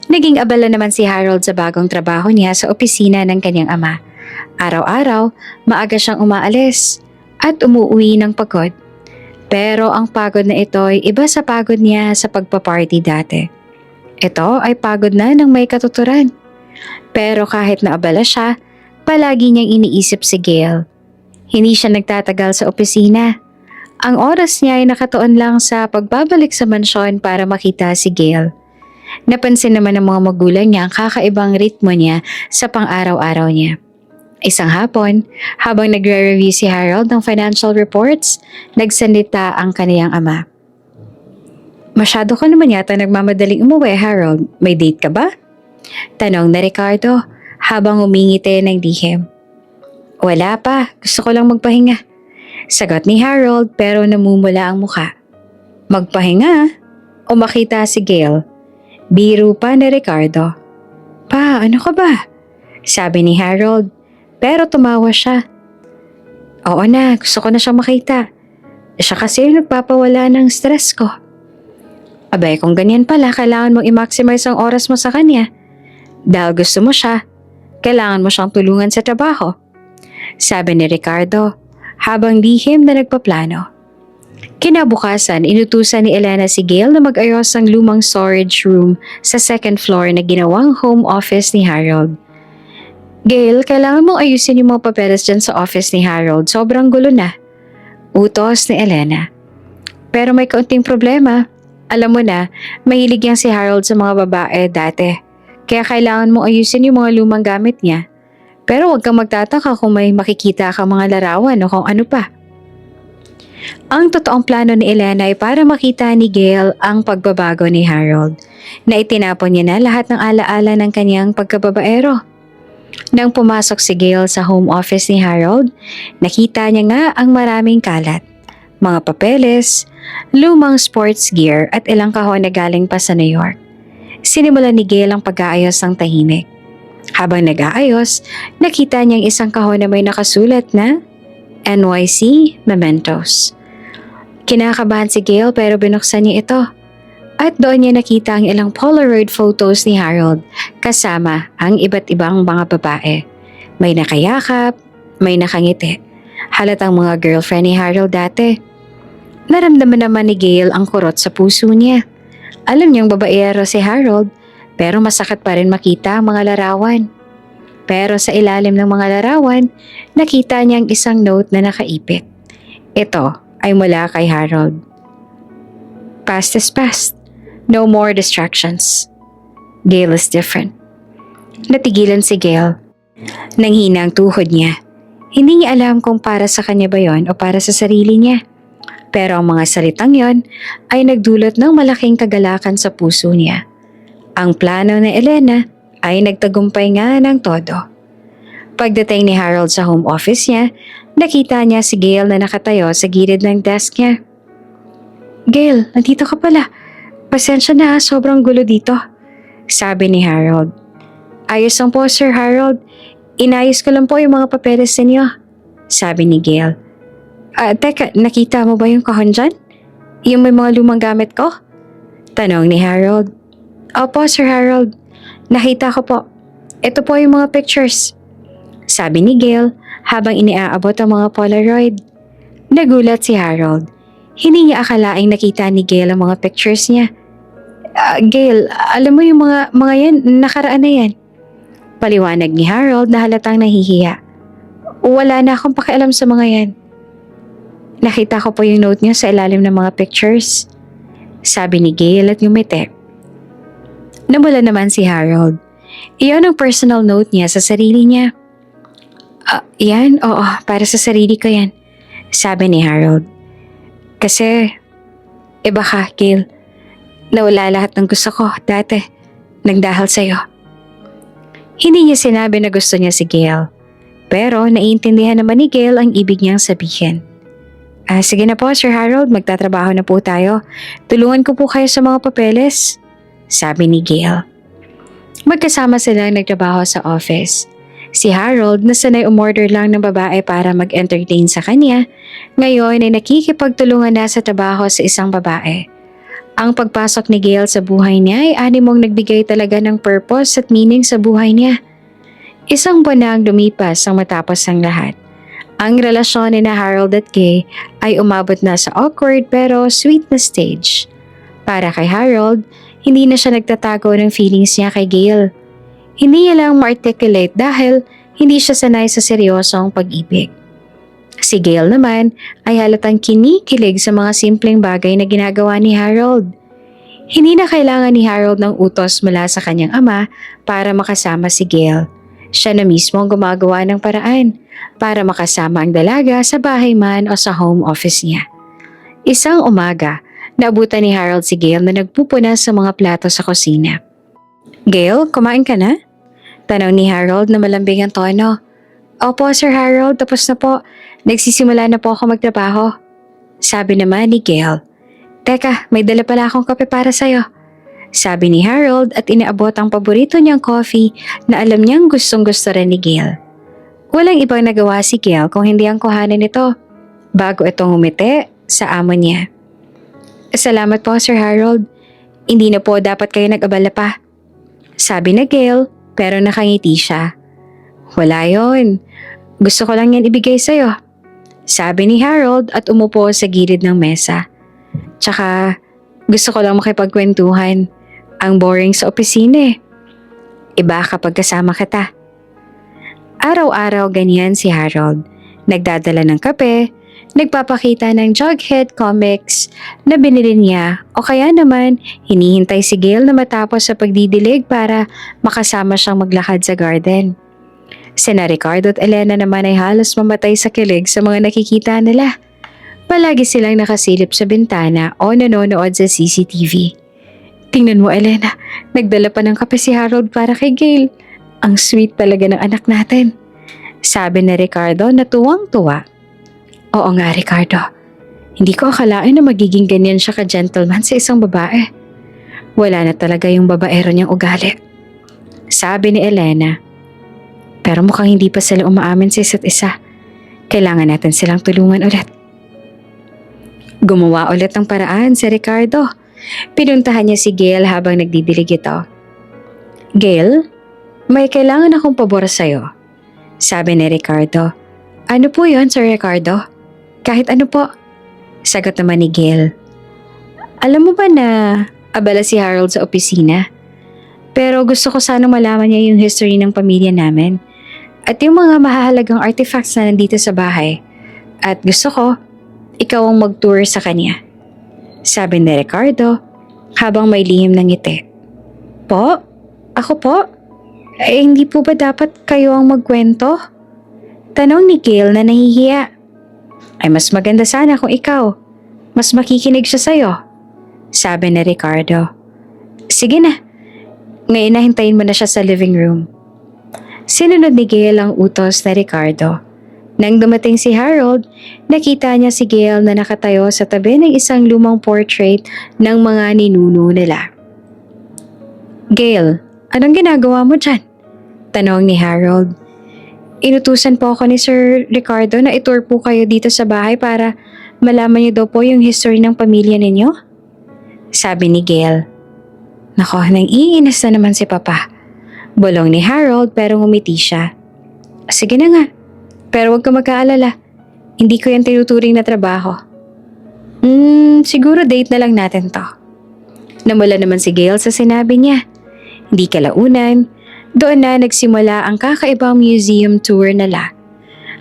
Naging abala naman si Harold sa bagong trabaho niya sa opisina ng kanyang ama. Araw-araw, maaga siyang umaalis at umuwi ng pagod. Pero ang pagod na ito ay iba sa pagod niya sa pagpaparty dati. Ito ay pagod na ng may katuturan. Pero kahit naabala siya, palagi niyang iniisip si Gail. Hindi siya nagtatagal sa opisina. Ang oras niya ay nakatuon lang sa pagbabalik sa mansyon para makita si Gail. Napansin naman ng mga magulang niya ang kakaibang ritmo niya sa pang-araw-araw niya. Isang hapon, habang nagre-review si Harold ng financial reports, nagsalita ang kaniyang ama. Masyado ka naman yata nagmamadaling umuwi, Harold. May date ka ba? Tanong na Ricardo habang umingiti ng lihim. Wala pa, gusto ko lang magpahinga. Sagot ni Harold pero namumula ang muka. Magpahinga? O makita si Gail? Biro pa ni Ricardo. Pa, ano ka ba? Sabi ni Harold. Pero tumawa siya. Oo na, gusto ko na siyang makita. Siya kasi yung nagpapawala ng stress ko. Abay, kung ganyan pala, kailangan mong i-maximize ang oras mo sa kanya. Dahil gusto mo siya, kailangan mo siyang tulungan sa trabaho. Sabi ni Ricardo, habang lihim na nagpaplano. Kinabukasan, inutusan ni Elena si Gail na mag-ayos ng lumang storage room sa second floor na ginawang home office ni Harold. Gail, kailangan mong ayusin yung mga papeles dyan sa office ni Harold. Sobrang gulo na. Utos ni Elena. Pero may kaunting problema. Alam mo na, mahilig yan si Harold sa mga babae dati. Kaya kailangan mong ayusin yung mga lumang gamit niya. Pero huwag kang magtataka kung may makikita kang mga larawan o kung ano pa. Ang totoong plano ni Elena ay para makita ni Gail ang pagbabago ni Harold. Na itinapon niya na lahat ng alaala ng kanyang pagkababaero. Nang pumasok si Gail sa home office ni Harold, nakita niya nga ang maraming kalat, mga papeles, lumang sports gear at ilang kahon na galing pa sa New York. Sinimulan ni Gail ang pag-aayos ng tahimik. Habang nag-aayos, nakita niyang isang kahon na may nakasulat na NYC Mementos. Kinakabahan si Gail pero binuksan niya ito. At doon niya nakita ang ilang Polaroid photos ni Harold kasama ang iba't ibang mga babae. May nakayakap, may nakangiti. Halatang mga girlfriend ni Harold dati. Naramdaman naman ni Gail ang kurot sa puso niya. Alam niyang babaero si Harold pero masakit pa rin makita ang mga larawan. Pero sa ilalim ng mga larawan, nakita niyang isang note na nakaipit. Ito ay mula kay Harold. Past is past. No more distractions. Gail is different. Natigilan si Gail. Nanghina ang tuhod niya. Hindi niya alam kung para sa kanya ba yon o para sa sarili niya. Pero ang mga salitang yon ay nagdulot ng malaking kagalakan sa puso niya. Ang plano ni Elena ay nagtagumpay nga ng todo. Pagdating ni Harold sa home office niya, nakita niya si Gail na nakatayo sa gilid ng desk niya. "Gail, nandito ka pala. Pasensya na, sobrang gulo dito," sabi ni Harold. "Ayos lang po, Sir Harold. Inayos ko lang po yung mga papeles ninyo," sabi ni Gail. Teka, nakita mo ba yung kahon dyan? Yung may mga lumang gamit ko?" tanong ni Harold. "Opo, Sir Harold. Nakita ko po. Ito po yung mga pictures," sabi ni Gail habang iniaabot ang mga Polaroid. Nagulat si Harold. Hindi niya akalaing nakita ni Gail ang mga pictures niya. Gail, alam mo yung mga yan, nakaraan na yan," paliwanag ni Harold na halatang nahihiya. "Wala na akong pakialam sa mga yan. Nakita ko po yung note niya sa ilalim ng mga pictures," sabi ni Gail at ngumiti. Namula naman si Harold. Iyon ang personal note niya sa sarili niya. Yan? Oo, para sa sarili ko yan," sabi ni Harold. "Kasi, iba ka, Gail. Nawala lahat ng gusto ko dati, nagdahil sa'yo." Hindi niya sinabi na gusto niya si Gail. Pero naiintindihan naman ni Gail ang ibig niyang sabihin. Sige na po, Sir Harold, magtatrabaho na po tayo. Tulungan ko po kayo sa mga papeles," sabi ni Gail. Magkasama silang nagtrabaho sa office. Si Harold na sanay umorder lang ng babae para mag-entertain sa kanya, ngayon ay nakikipagtulungan na sa trabaho sa isang babae. Ang pagpasok ni Gail sa buhay niya ay animong nagbigay talaga ng purpose at meaning sa buhay niya. Isang buwan na ang lumipas ang matapos ang lahat. Ang relasyon ni na Harold at Kay ay umabot na sa awkward pero sweet na stage. Para kay Harold, hindi na siya nagtatago ng feelings niya kay Gail. Hindi niya lang ma-articulate dahil hindi siya sanay sa seryosong pag-ibig. Si Gail naman ay halatang kinikilig sa mga simpleng bagay na ginagawa ni Harold. Hindi na kailangan ni Harold ng utos mula sa kanyang ama para makasama si Gail. Siya na mismo ang gumagawa ng paraan para makasama ang dalaga sa bahay man o sa home office niya. Isang umaga, naabutan ni Harold si Gail na nagpupunas sa mga plato sa kusina. "Gail, kumain ka na?" tanong ni Harold na malambing ang tono. "Opo, Sir Harold, tapos na po. Nagsisimula na po ako magtrabaho," sabi naman ni Gail. "Teka, may dala pala akong kape para sa'yo," sabi ni Harold at inaabot ang paborito niyang coffee na alam niyang gustong-gusto rin ni Gail. Walang ibang nagawa si Gail kung hindi ang kuhanin ito bago itong umiti sa amo niya. "Salamat po, Sir Harold. Hindi na po dapat kayo nag-abala pa," sabi na Gail pero nakangiti siya. "Wala yon. Gusto ko lang yan ibigay sa'yo," sabi ni Harold at umupo sa gilid ng mesa. "Tsaka gusto ko lang makipagkwentuhan. Ang boring sa opisina eh. Iba kapag kasama kita." Araw-araw ganyan si Harold. Nagdadala ng kape, nagpapakita ng Jughead comics na binili niya o kaya naman hinihintay si Gail na matapos sa pagdidilig para makasama siyang maglakad sa garden. Sina Ricardo at Elena naman ay halos mamatay sa kilig sa mga nakikita nila. Palagi silang nakasilip sa bintana o nanonood sa CCTV. "Tingnan mo, Elena, nagdala pa ng kape si Harold para kay Gail. Ang sweet talaga ng anak natin," sabi ni Ricardo na tuwang-tuwa. "Oo nga, Ricardo. Hindi ko akalain na magiging ganyan siya ka-gentleman sa isang babae. Wala na talaga yung babaero niyang ugali," sabi ni Elena. "Pero mukhang hindi pa sila umaamin sa isa't isa. Kailangan natin silang tulungan ulit." Gumawa ulit ng paraan si Ricardo. Pinuntahan niya si Gail habang nagdidilig ito. "Gail, may kailangan akong pabor sa'yo," sabi ni Ricardo. "Ano po yon, Sir Ricardo?" "Kahit ano po," sagot naman ni Gail. "Alam mo ba na abala si Harold sa opisina? Pero gusto ko sanang malaman niya yung history ng pamilya namin at yung mga mahahalagang artifacts na nandito sa bahay. At gusto ko, ikaw ang mag-tour sa kanya," sabi ni Ricardo habang may lihim ng ngiti. "Po? Ako po? Hindi po ba dapat kayo ang magkwento?" tanong ni Gail na nahihiya. "Ay mas maganda sana kung ikaw. mas makikinig siya sa'yo. Sabi ni Ricardo. Sige na. Ngayon na hintayin mo na siya sa living room. Sinunod ni Gail ang utos ni Ricardo. Nang dumating si Harold, nakita niya si Gail na nakatayo sa tabi ng isang lumang portrait ng mga ninuno nila. Gail, anong ginagawa mo dyan? Tanong ni Harold. Inutusan po ako ni Sir Ricardo na itour po kayo dito sa bahay para malaman niyo daw po yung history ng pamilya ninyo? Sabi ni Gail. Nako, nang-iinis na naman si Papa. Bulong ni Harold pero ngumiti siya. Sige na nga. Pero huwag ka magkaalala. Hindi ko yan tinuturing na trabaho. Siguro date na lang natin to. Namula naman si Gail sa sinabi niya. Hindi kalaunan, doon na nagsimula ang kakaibang museum tour nila.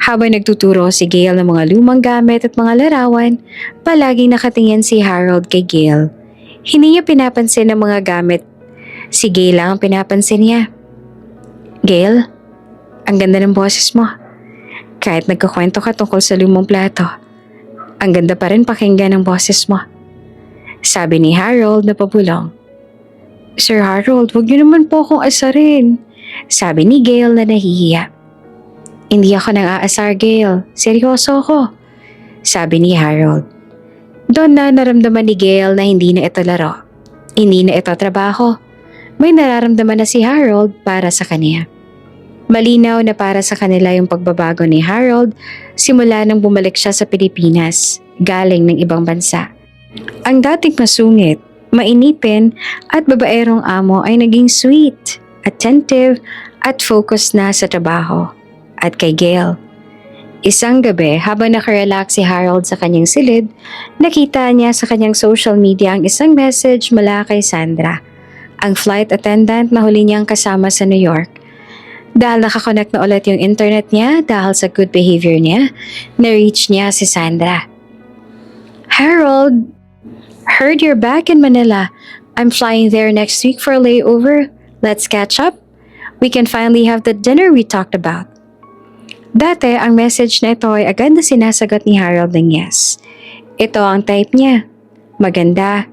Habang nagtuturo si Gail ng mga lumang gamit at mga larawan, palaging nakatingin si Harold kay Gail. Hindi niya pinapansin ang mga gamit. Si Gail lang ang pinapansin niya. Gail, ang ganda ng boses mo. Kahit nagkakwento ka tungkol sa lumang plato, ang ganda pa rin pakinggan ng boses mo. Sabi ni Harold na pabulong. Sir Harold, huwag niyo naman po akong asarin. Sabi ni Gail na nahihiya. Hindi ako nang-aasar, Gail. Seryoso ako. Sabi ni Harold. Doon na naramdaman ni Gail na hindi na ito laro. Hindi na ito trabaho. May nararamdaman na si Harold para sa kanya. Malinaw na para sa kanila yung pagbabago ni Harold simula nang bumalik siya sa Pilipinas, galing ng ibang bansa. Ang dating masungit, mainipin at babaerong amo ay naging sweet, attentive at focused na sa trabaho. At kay Gail. Isang gabi habang nakarelax si Harold sa kanyang silid, nakita niya sa kanyang social media ang isang message mula kay Sandra, ang flight attendant na huli niyang kasama sa New York. Dahil nakakonect na ulit yung internet niya dahil sa good behavior niya, na-reach niya si Sandra. Harold, heard you're back in Manila. I'm flying there next week for a layover. Let's catch up. We can finally have the dinner we talked about. Dati, ang message na ito ay agad na sinasagot ni Harold ng yes. Ito ang type niya. Maganda,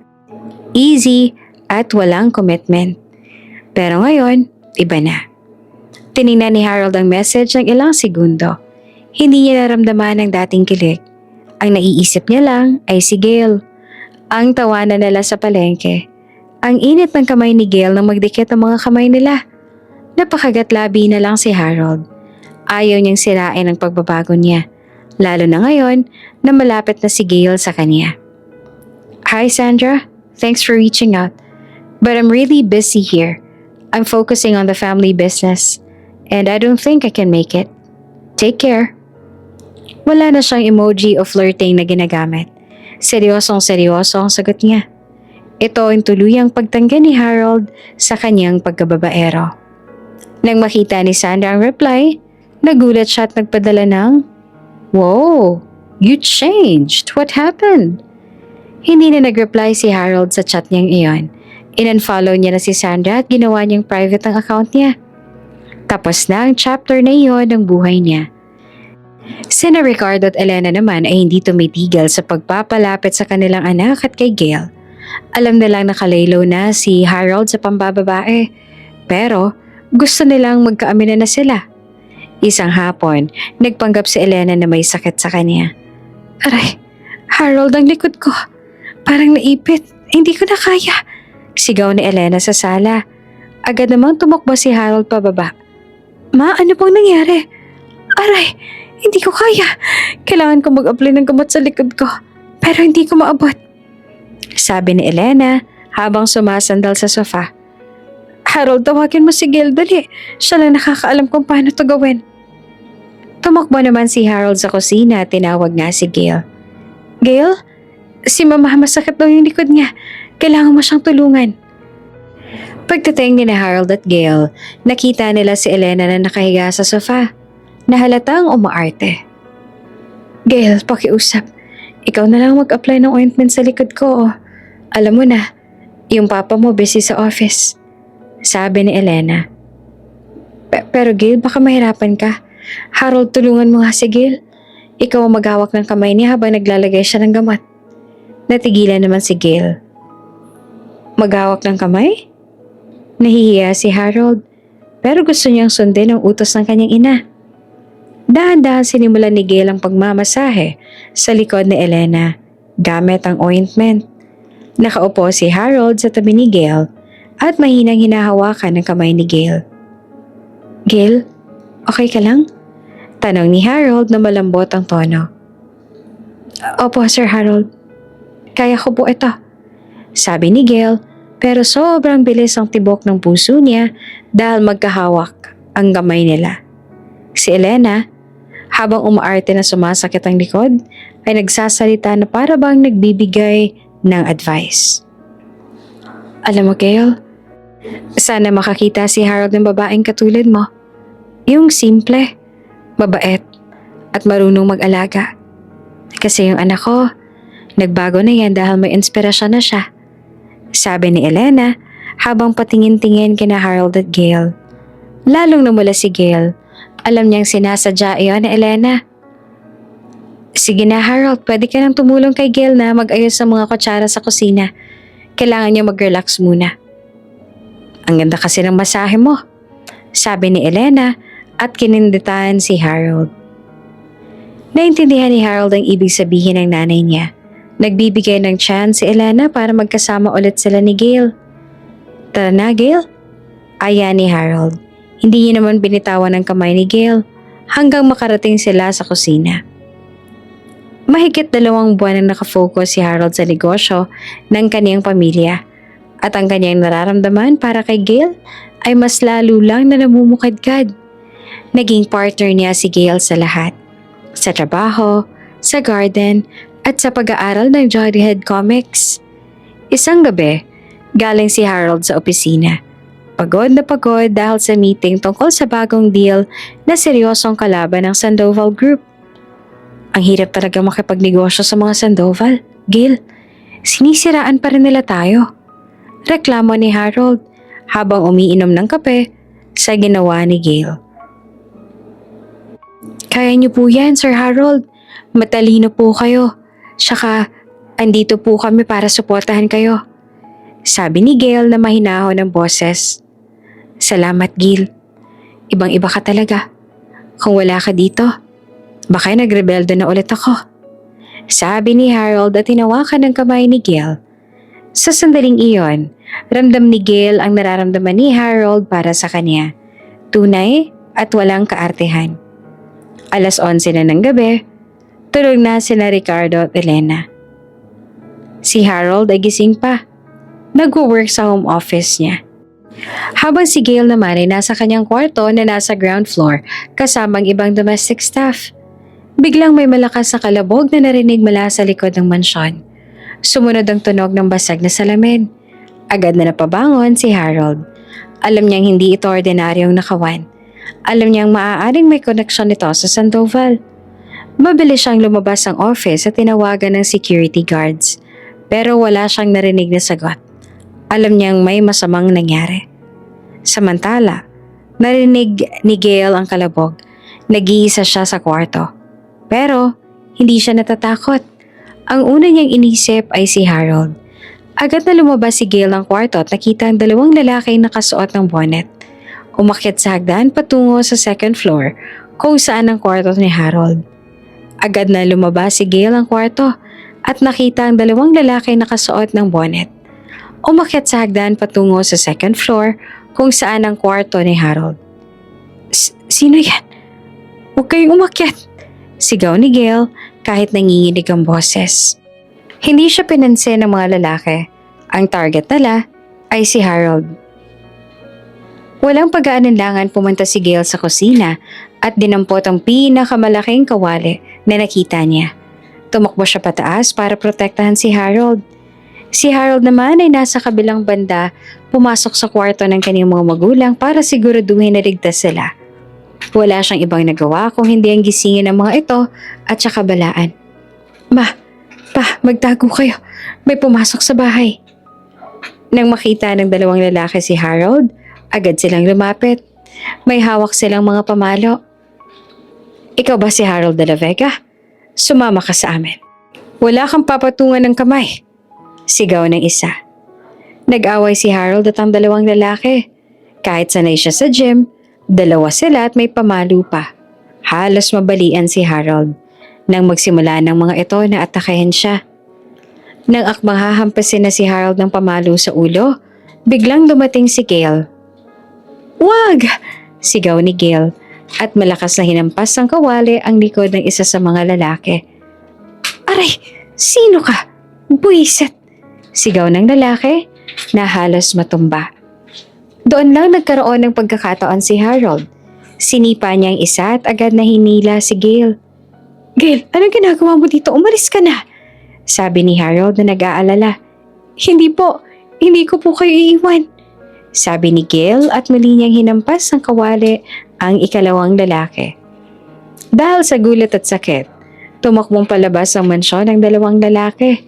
easy, at walang commitment. Pero ngayon, iba na. Tinignan ni Harold ang message ng ilang segundo. Hindi niya naramdaman ang dating kilig. Ang naiisip niya lang ay si Gail. Ang tawanan nila sa palengke. Ang init ng kamay ni Gail nang magdikit ang mga kamay nila. Napakagatlabi na lang si Harold. Ayaw niyang sirain ang pagbabago niya. Lalo na ngayon na malapit na si Gail sa kanya. Hi Sandra, thanks for reaching out. But I'm really busy here. I'm focusing on the family business. And I don't think I can make it. Take care. Wala na siyang emoji o flirting na ginagamit. Seryosong-seryoso ang sagot niya. Ito ang tuluyang pagtanggi ni Harold sa kanyang pagkababaero. Nang makita ni Sandra ang reply, nagulat siya at nagpadala ng, Wow, you changed. What happened? Hindi na nag-reply si Harold sa chat niyang iyon. In-unfollow niya na si Sandra at ginawa niyang private ang account niya. Tapos na ang chapter na iyon ng buhay niya. Sina Ricardo at Elena naman ay hindi tumitigil sa pagpapalapit sa kanilang anak at kay Gail. Alam nilang nakalaylo na si Harold sa pambababae, pero gusto nilang magkaaminan na sila. Isang hapon, nagpanggap si Elena na may sakit sa kanya. Aray, Harold, ang likod ko. Parang naipit, hindi ko na kaya. Sigaw ni Elena sa sala. Agad namang tumakbo si Harold pababa. Ma, ano pong nangyari? Aray, hindi ko kaya. Kailangan ko mag-apply ng gamot sa likod ko. Pero hindi ko maabot. Sabi ni Elena habang sumasandal sa sofa. Harold, tawagin mo si Gail, dali. Siya lang nakakaalam kung paano to gawin. Tumakbo naman si Harold sa kusina at tinawag nga si Gail. Gail, si Mama masakit daw yung likod niya. Kailangan mo siyang tulungan. Pagdating ni Harold at Gail, nakita nila si Elena na nakahiga sa sofa. Nahalatang umaarte. Gail, pakiusap. Ikaw na lang mag-apply ng ointment sa likod ko. Alam mo na, yung papa mo busy sa office. Sabi ni Elena. Pero Gail, baka mahirapan ka. Harold, tulungan mo nga si Gail. Ikaw ang maghawak ng kamay niya habang naglalagay siya ng gamot. Natigilan naman si Gail. Maghawak ng kamay? Nahihiya si Harold, pero gusto niyang sundin ang utos ng kanyang ina. Dahan-dahan sinimulan ni Gail ang pagmamasahe sa likod ni Elena gamit ang ointment. Nakaupo si Harold sa tabi ni Gail at mahinang hinahawakan ng kamay ni Gail. Gail, okay ka lang? Tanong ni Harold na malambot ang tono. Opo, Sir Harold. Kaya ko po ito. Sabi ni Gail, pero sobrang bilis ang tibok ng puso niya dahil magkahawak ang kamay nila. Si Elena, habang umaarte na sumasakit ang likod, ay nagsasalita na para bang nagbibigay ng advice. Alam mo, Gail, sana makakita si Harold ng babaeng katulad mo. Yung simple, mabait, at marunong mag-alaga. Kasi yung anak ko, nagbago na yan dahil may inspirasyon na siya. Sabi ni Elena habang patingin-tingin kina Harold at Gail. Lalong namula si Gail. Alam niyang sinasadya iyon ni Elena. Sige na Harold, pwede ka nang tumulong kay Gail na mag-ayos sa mga kutsara sa kusina. Kailangan niya mag-relax muna. Ang ganda kasi ng masahe mo, sabi ni Elena at kininditan si Harold. Naintindihan ni Harold ang ibig sabihin ng nanay niya. Nagbibigay ng chance si Elena para magkasama ulit sila ni Gail. Tara na, Gail. Aya ni Harold. Hindi niya naman binitawan ang kamay ni Gail hanggang makarating sila sa kusina. Mahigit 2 buwan ang nakafocus si Harold sa negosyo ng kaniyang pamilya at ang kaniyang nararamdaman para kay Gail ay mas lalo lang na namumukadkad. Naging partner niya si Gail sa lahat. Sa trabaho, sa garden, at sa pag-aaral ng Jughead Comics. Isang gabi, galing si Harold sa opisina. Pagod na pagod dahil sa meeting tungkol sa bagong deal na seryosong kalaban ng Sandoval Group. Ang hirap talaga makipagnegosyo sa mga Sandoval, Gail. Sinisiraan pa rin nila tayo. Reklamo ni Harold habang umiinom ng kape sa ginawa ni Gail. Kaya niyo po yan, Sir Harold. Matalino po kayo. Saka, andito po kami para suportahan kayo. Sabi ni Gail na mahinahon ng boses. Salamat, Gail. Ibang-iba ka talaga. Kung wala ka dito, baka nagrebelde na ulit ako. Sabi ni Harold at tinawakan ng kamay ni Gail. Sa sandaling iyon, ramdam ni Gail ang nararamdaman ni Harold para sa kanya. Tunay at walang kaartehan. 11:00 na ng gabi, tulog na sina Ricardo at Elena. Si Harold ay gising pa. Nag-work sa home office niya. Habang si Gail naman ay nasa kanyang kwarto na nasa ground floor kasamang ibang domestic staff. Biglang may malakas na kalabog na narinig mula sa likod ng mansyon. Sumunod ang tunog ng basag na salamin. Agad na napabangon si Harold. Alam niyang hindi ito ordinaryong nakawan. Alam niyang maaaring may koneksyon ito sa Sandoval. Mabilis siyang lumabas ng office at tinawagan ng security guards. Pero wala siyang narinig na sagot. Alam niyang may masamang nangyari. Samantala, narinig ni Gail ang kalabog. Nag-iisa siya sa kwarto. Pero, hindi siya natatakot. Ang una niyang inisip ay si Harold. Agad na lumabas si Gail ng kwarto at nakita ang 2 lalaki nakasuot ng bonnet. Umakyat sa hagdan patungo sa second floor kung saan ang kwarto ni Harold. Agad na lumabas si Gail ng kwarto at nakita ang 2 lalaki nakasuot ng bonnet. Umakyat sa hagdan patungo sa second floor kung saan ang kwarto ni Harold. Sino yan? Huwag kayong umakyat! Sigaw ni Gail kahit nanginginig ang boses. Hindi siya pinansin ng mga lalaki. Ang target nila ay si Harold. Walang pag-aalinlangan pumunta si Gail sa kusina at dinampot ang pinakamalaking kawali na nakita niya. Tumakbo siya pataas para protektahan si Harold. Si Harold naman ay nasa kabilang banda, pumasok sa kwarto ng kanyang mga magulang para siguraduhin na ligtas sila. Wala siyang ibang nagawa kung hindi ang gisingin ng mga ito at saka balaan. Pa, magtago kayo. May pumasok sa bahay. Nang makita ng 2 lalaki si Harold, agad silang lumapit. May hawak silang mga pamalo. Ikaw ba si Harold de la Vega? Sumama ka sa amin. Wala kang papatungan ng kamay, sigaw ng isa. Nag-away si Harold at ang dalawang lalaki. Kahit sanay siya sa gym, dalawa sila at may pamalo pa. Halos mabalian si Harold nang magsimula ng mga ito na atakehin siya. Nang akmang hahampasin na si Harold ng pamalo sa ulo, biglang dumating si Gale. "Wag!" sigaw ni Gale at malakas na hinampas ng kawali ang likod ng isa sa mga lalaki. "Aray! Sino ka? Buwiset!" sigaw ng lalaki na halos matumba. Doon lang nagkaroon ng pagkakataon si Harold. Sinipa niya ang isa at agad na hinila si Gale. "Gale, anong ginagawa mo dito? Umalis ka na!" sabi ni Harold na nag-aalala. Hindi ko po kayo iiwan," sabi ni Gale at muli niyang hinampas ng kawali ang ikalawang lalaki. Dahil sa gulat at sakit, tumakbong palabas ang mansyon ng dalawang lalaki.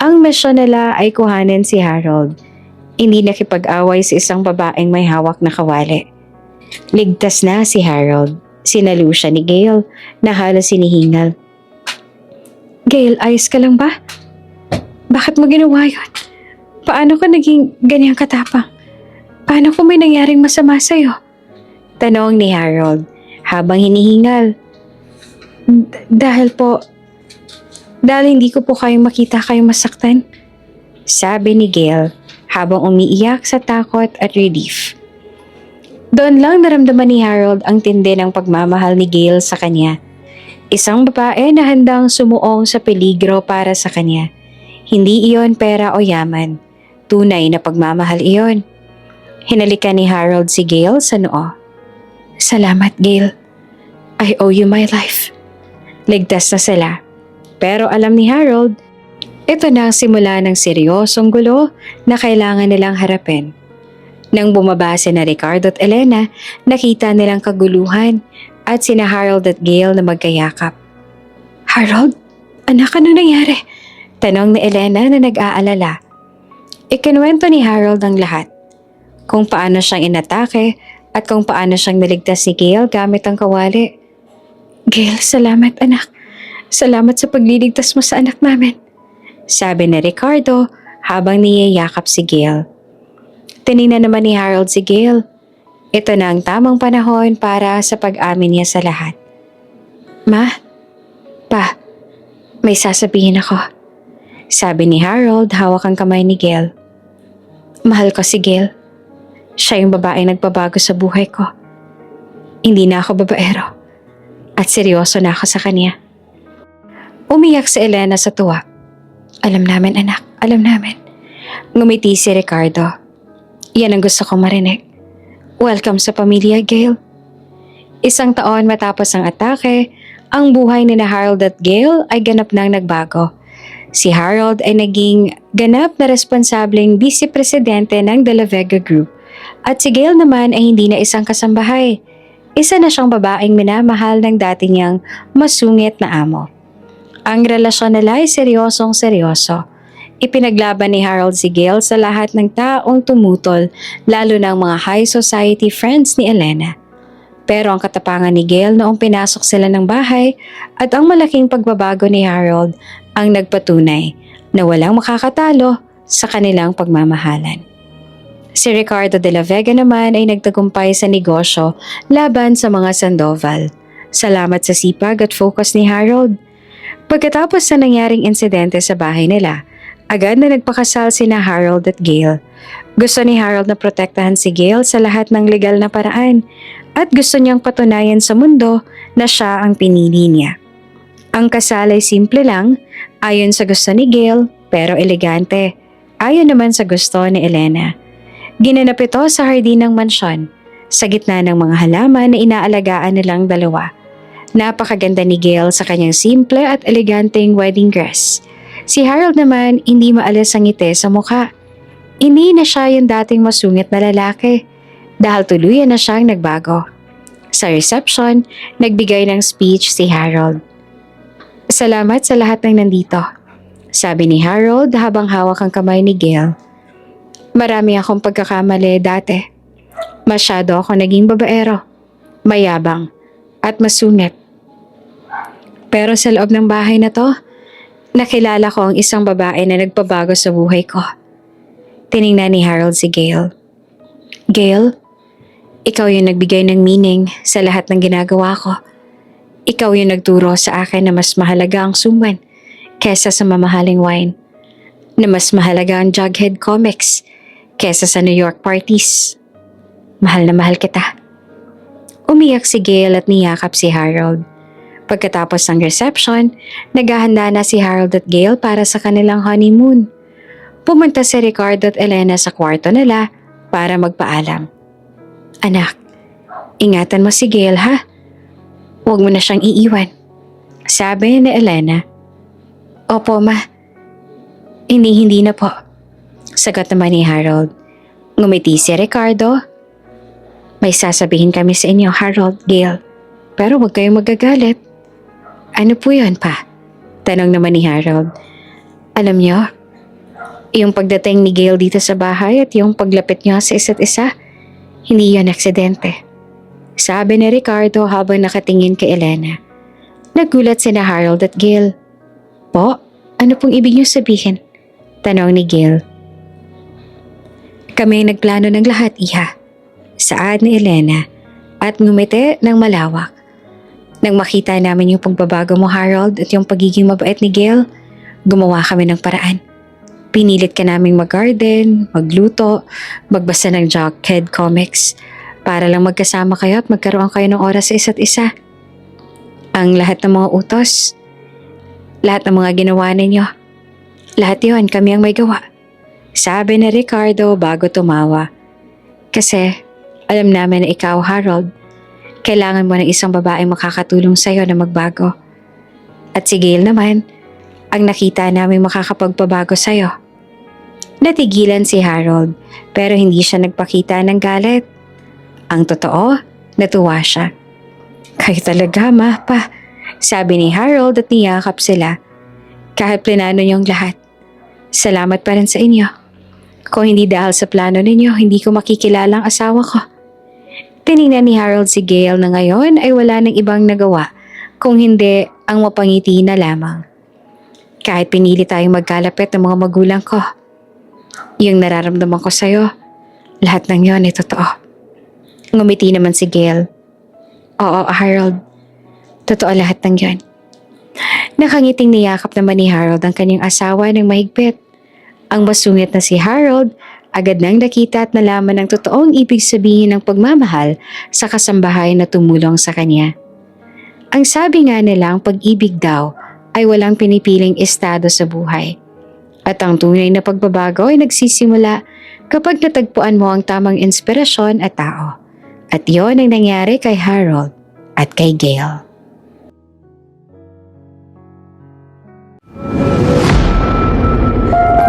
Ang misyon nila ay kuhanin si Harold. Hindi nakipag-away sa isang babaeng may hawak na kawali. Ligtas na si Harold. Sinalo siya ni Gale na halos sinihingal. "Gale, ayos ka lang ba? Bakit mo ginawa yun? Paano ka naging ganyang katapang? Paano kung may nangyaring masama sa'yo?" tanong ni Harold habang hinihingal. Dahil hindi ko po kayong makita kayong masaktan," sabi ni Gale habang umiiyak sa takot at relief. Doon lang naramdaman ni Harold ang tindi ng pagmamahal ni Gale sa kanya. Isang babae na handang sumuong sa peligro para sa kanya. Hindi iyon pera o yaman. Tunay na pagmamahal iyon. Hinalikan ni Harold si Gale sa noo. "Salamat, Gale. I owe you my life." Ligtas na sila. Pero alam ni Harold, ito na ang simula ng seryosong gulo na kailangan nilang harapin. Nang bumaba sina Ricardo at Elena, nakita nilang kaguluhan at sina Harold at Gale na magkayakap. "Harold, anak, anong nangyari?" tanong ni Elena na nag-aalala. Ikinuwento ni Harold ang lahat. Kung paano siyang inatake at kung paano siyang naligtas ni Gale gamit ang kawali. "Gale, salamat anak. Salamat sa pagliligtas mo sa anak namin," sabi ni Ricardo habang niyayakap si Gale. Tiningnan naman ni Harold si Gale. Ito na ang tamang panahon para sa pag-amin niya sa lahat. "Ma, Pa, may sasabihin ako," sabi ni Harold hawak ang kamay ni Gale. "Mahal ko si Gale. Siya yung babaeng nagbabago sa buhay ko. Hindi na ako babaero. At seryoso na ako sa kanya." Umiyak si Elena sa tuwa. "Alam namin anak, alam namin." Ngumiti si Ricardo. "Yan ang gusto kong marinig. Welcome sa pamilya, Gale." Isang taon matapos ang atake, ang buhay ni Harold at Gale ay ganap nang nagbago. Si Harold ay naging ganap na responsableng vice-presidente ng De La Vega Group at si Gale naman ay hindi na isang kasambahay. Isa na siyang babaeng minamahal ng dati niyang masungit na amo. Ang relasyon nila ay seryosong-seryoso. Ipinaglaban ni Harold si Gale sa lahat ng taong tumutol, lalo ng mga high society friends ni Elena. Pero ang katapangan ni Gale noong pinasok sila ng bahay at ang malaking pagbabago ni Harold ang nagpatunay na walang makakatalo sa kanilang pagmamahalan. Si Ricardo de la Vega naman ay nagtagumpay sa negosyo laban sa mga Sandoval. Salamat sa sipag at focus ni Harold. Pagkatapos na nangyaring insidente sa bahay nila, agad na nagpakasal sina Harold at Gale. Gusto ni Harold na protektahan si Gale sa lahat ng legal na paraan at gusto niyang patunayan sa mundo na siya ang pinili niya. Ang kasal ay simple lang, ayon sa gusto ni Gale, pero elegante, ayon naman sa gusto ni Elena. Ginanap ito sa hardin ng mansyon, sa gitna ng mga halaman na inaalagaan nilang dalawa. Napakaganda ni Gale sa kanyang simple at eleganteng wedding dress. Si Harold naman hindi maalis ang ngiti sa mukha. Hindi na siya yung dating masungit na lalaki dahil tuluyan na siyang nagbago. Sa reception, nagbigay ng speech si Harold. "Salamat sa lahat ng nandito," sabi ni Harold habang hawak ang kamay ni Gale. "Marami akong pagkakamali dati. Masyado ako naging babaero, mayabang, at masungit. Pero sa loob ng bahay na to, Nakilala ko ang isang babae na nagpabago sa buhay ko. Tiningnan ni Harold si Gail. Gail, ikaw yung nagbigay ng meaning sa lahat ng ginagawa ko. Ikaw yung nagturo sa akin na mas mahalaga ang suman kesa sa mamahaling wine. Na mas mahalaga ang Jughead Comics kesa sa New York parties. Mahal na mahal kita. Umiyak si Gail at niyakap si Harold. Pagkatapos ng reception, naghahanda na si Harold at Gail para sa kanilang honeymoon. Pumunta si Ricardo at Elena sa kwarto nila para magpaalam. Anak, ingatan mo si Gail ha. Huwag mo na siyang iiwan. Sabi ni Elena. Opo ma. Hindi na po. Sagot naman ni Harold. Ngumiti si Ricardo. May sasabihin kami sa inyo, Harold, Gail. Pero huwag kayong magagalit. Ano po yun pa? Tanong naman ni Harold. Alam niyo, yung pagdating ni Gail dito sa bahay at yung paglapit niya sa isa't isa, hindi yun aksidente. Sabi ni Ricardo habang nakatingin kay Elena. Nagulat sina Harold at Gail. Po, ano pong ibig niyo sabihin? Tanong ni Gail. Kami nagplano ng lahat, iha. Saad ni Elena at ngumiti ng malawak. Nang makita namin yung pagbabago mo, Harold, at yung pagiging mabait ni Gail, gumawa kami ng paraan. Pinilit ka naming mag-garden, magluto, magbasa ng Jughead Comics para lang magkasama kayo at magkaroon kayo ng oras sa isa't isa. Ang lahat ng mga utos, lahat ng mga ginawa ninyo, lahat yun kami ang may gawa. Sabi ni Ricardo bago tumawa. Kasi alam namin na ikaw, Harold, kailangan mo ng isang babaeng makakatulong sa'yo na magbago. At si Gail naman, ang nakita namin makakapagpabago sa'yo. Natigilan si Harold pero hindi siya nagpakita ng galit. Ang totoo, natuwa siya. Kayo talaga, ma, pa. Sabi ni Harold at niyakap sila. Kahit plinano niyong lahat. Salamat pa rin sa inyo. Kung hindi dahil sa plano ninyo, hindi ko makikilala ang asawa ko. Tiningnan ni Harold si Gail na ngayon ay wala ng ibang nagawa kung hindi ang mapangiti na lamang. Kahit pinili tayong magkalapit ng mga magulang ko, yung nararamdaman ko sa'yo, lahat ng yon ay totoo. Ngumiti naman si Gail. Oo, Harold. Totoo lahat ng yon. Nakangiting niyakap naman ni Harold ang kanyang asawa ng mahigpit. Ang masungit na si Harold agad nang nakita at nalaman ang totoong ibig sabihin ng pagmamahal sa kasambahay na tumulong sa kanya. Ang sabi nga nila ang pag-ibig daw ay walang pinipiling estado sa buhay. At ang tunay na pagbabago ay nagsisimula kapag natagpuan mo ang tamang inspirasyon at tao. At yon ang nangyari kay Harold at kay Gail.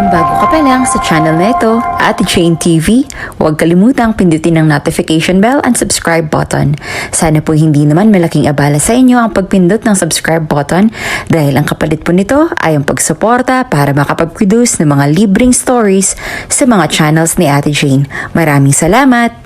Kung bago ka pa lang sa channel na ito, Ate Jane TV, huwag kalimutang pindutin ang notification bell and subscribe button. Sana po hindi naman malaking abala sa inyo ang pagpindot ng subscribe button dahil ang kapalit po nito ay ang pagsuporta para makapag-produce ng mga libreng stories sa mga channels ni Ate Jane. Maraming salamat!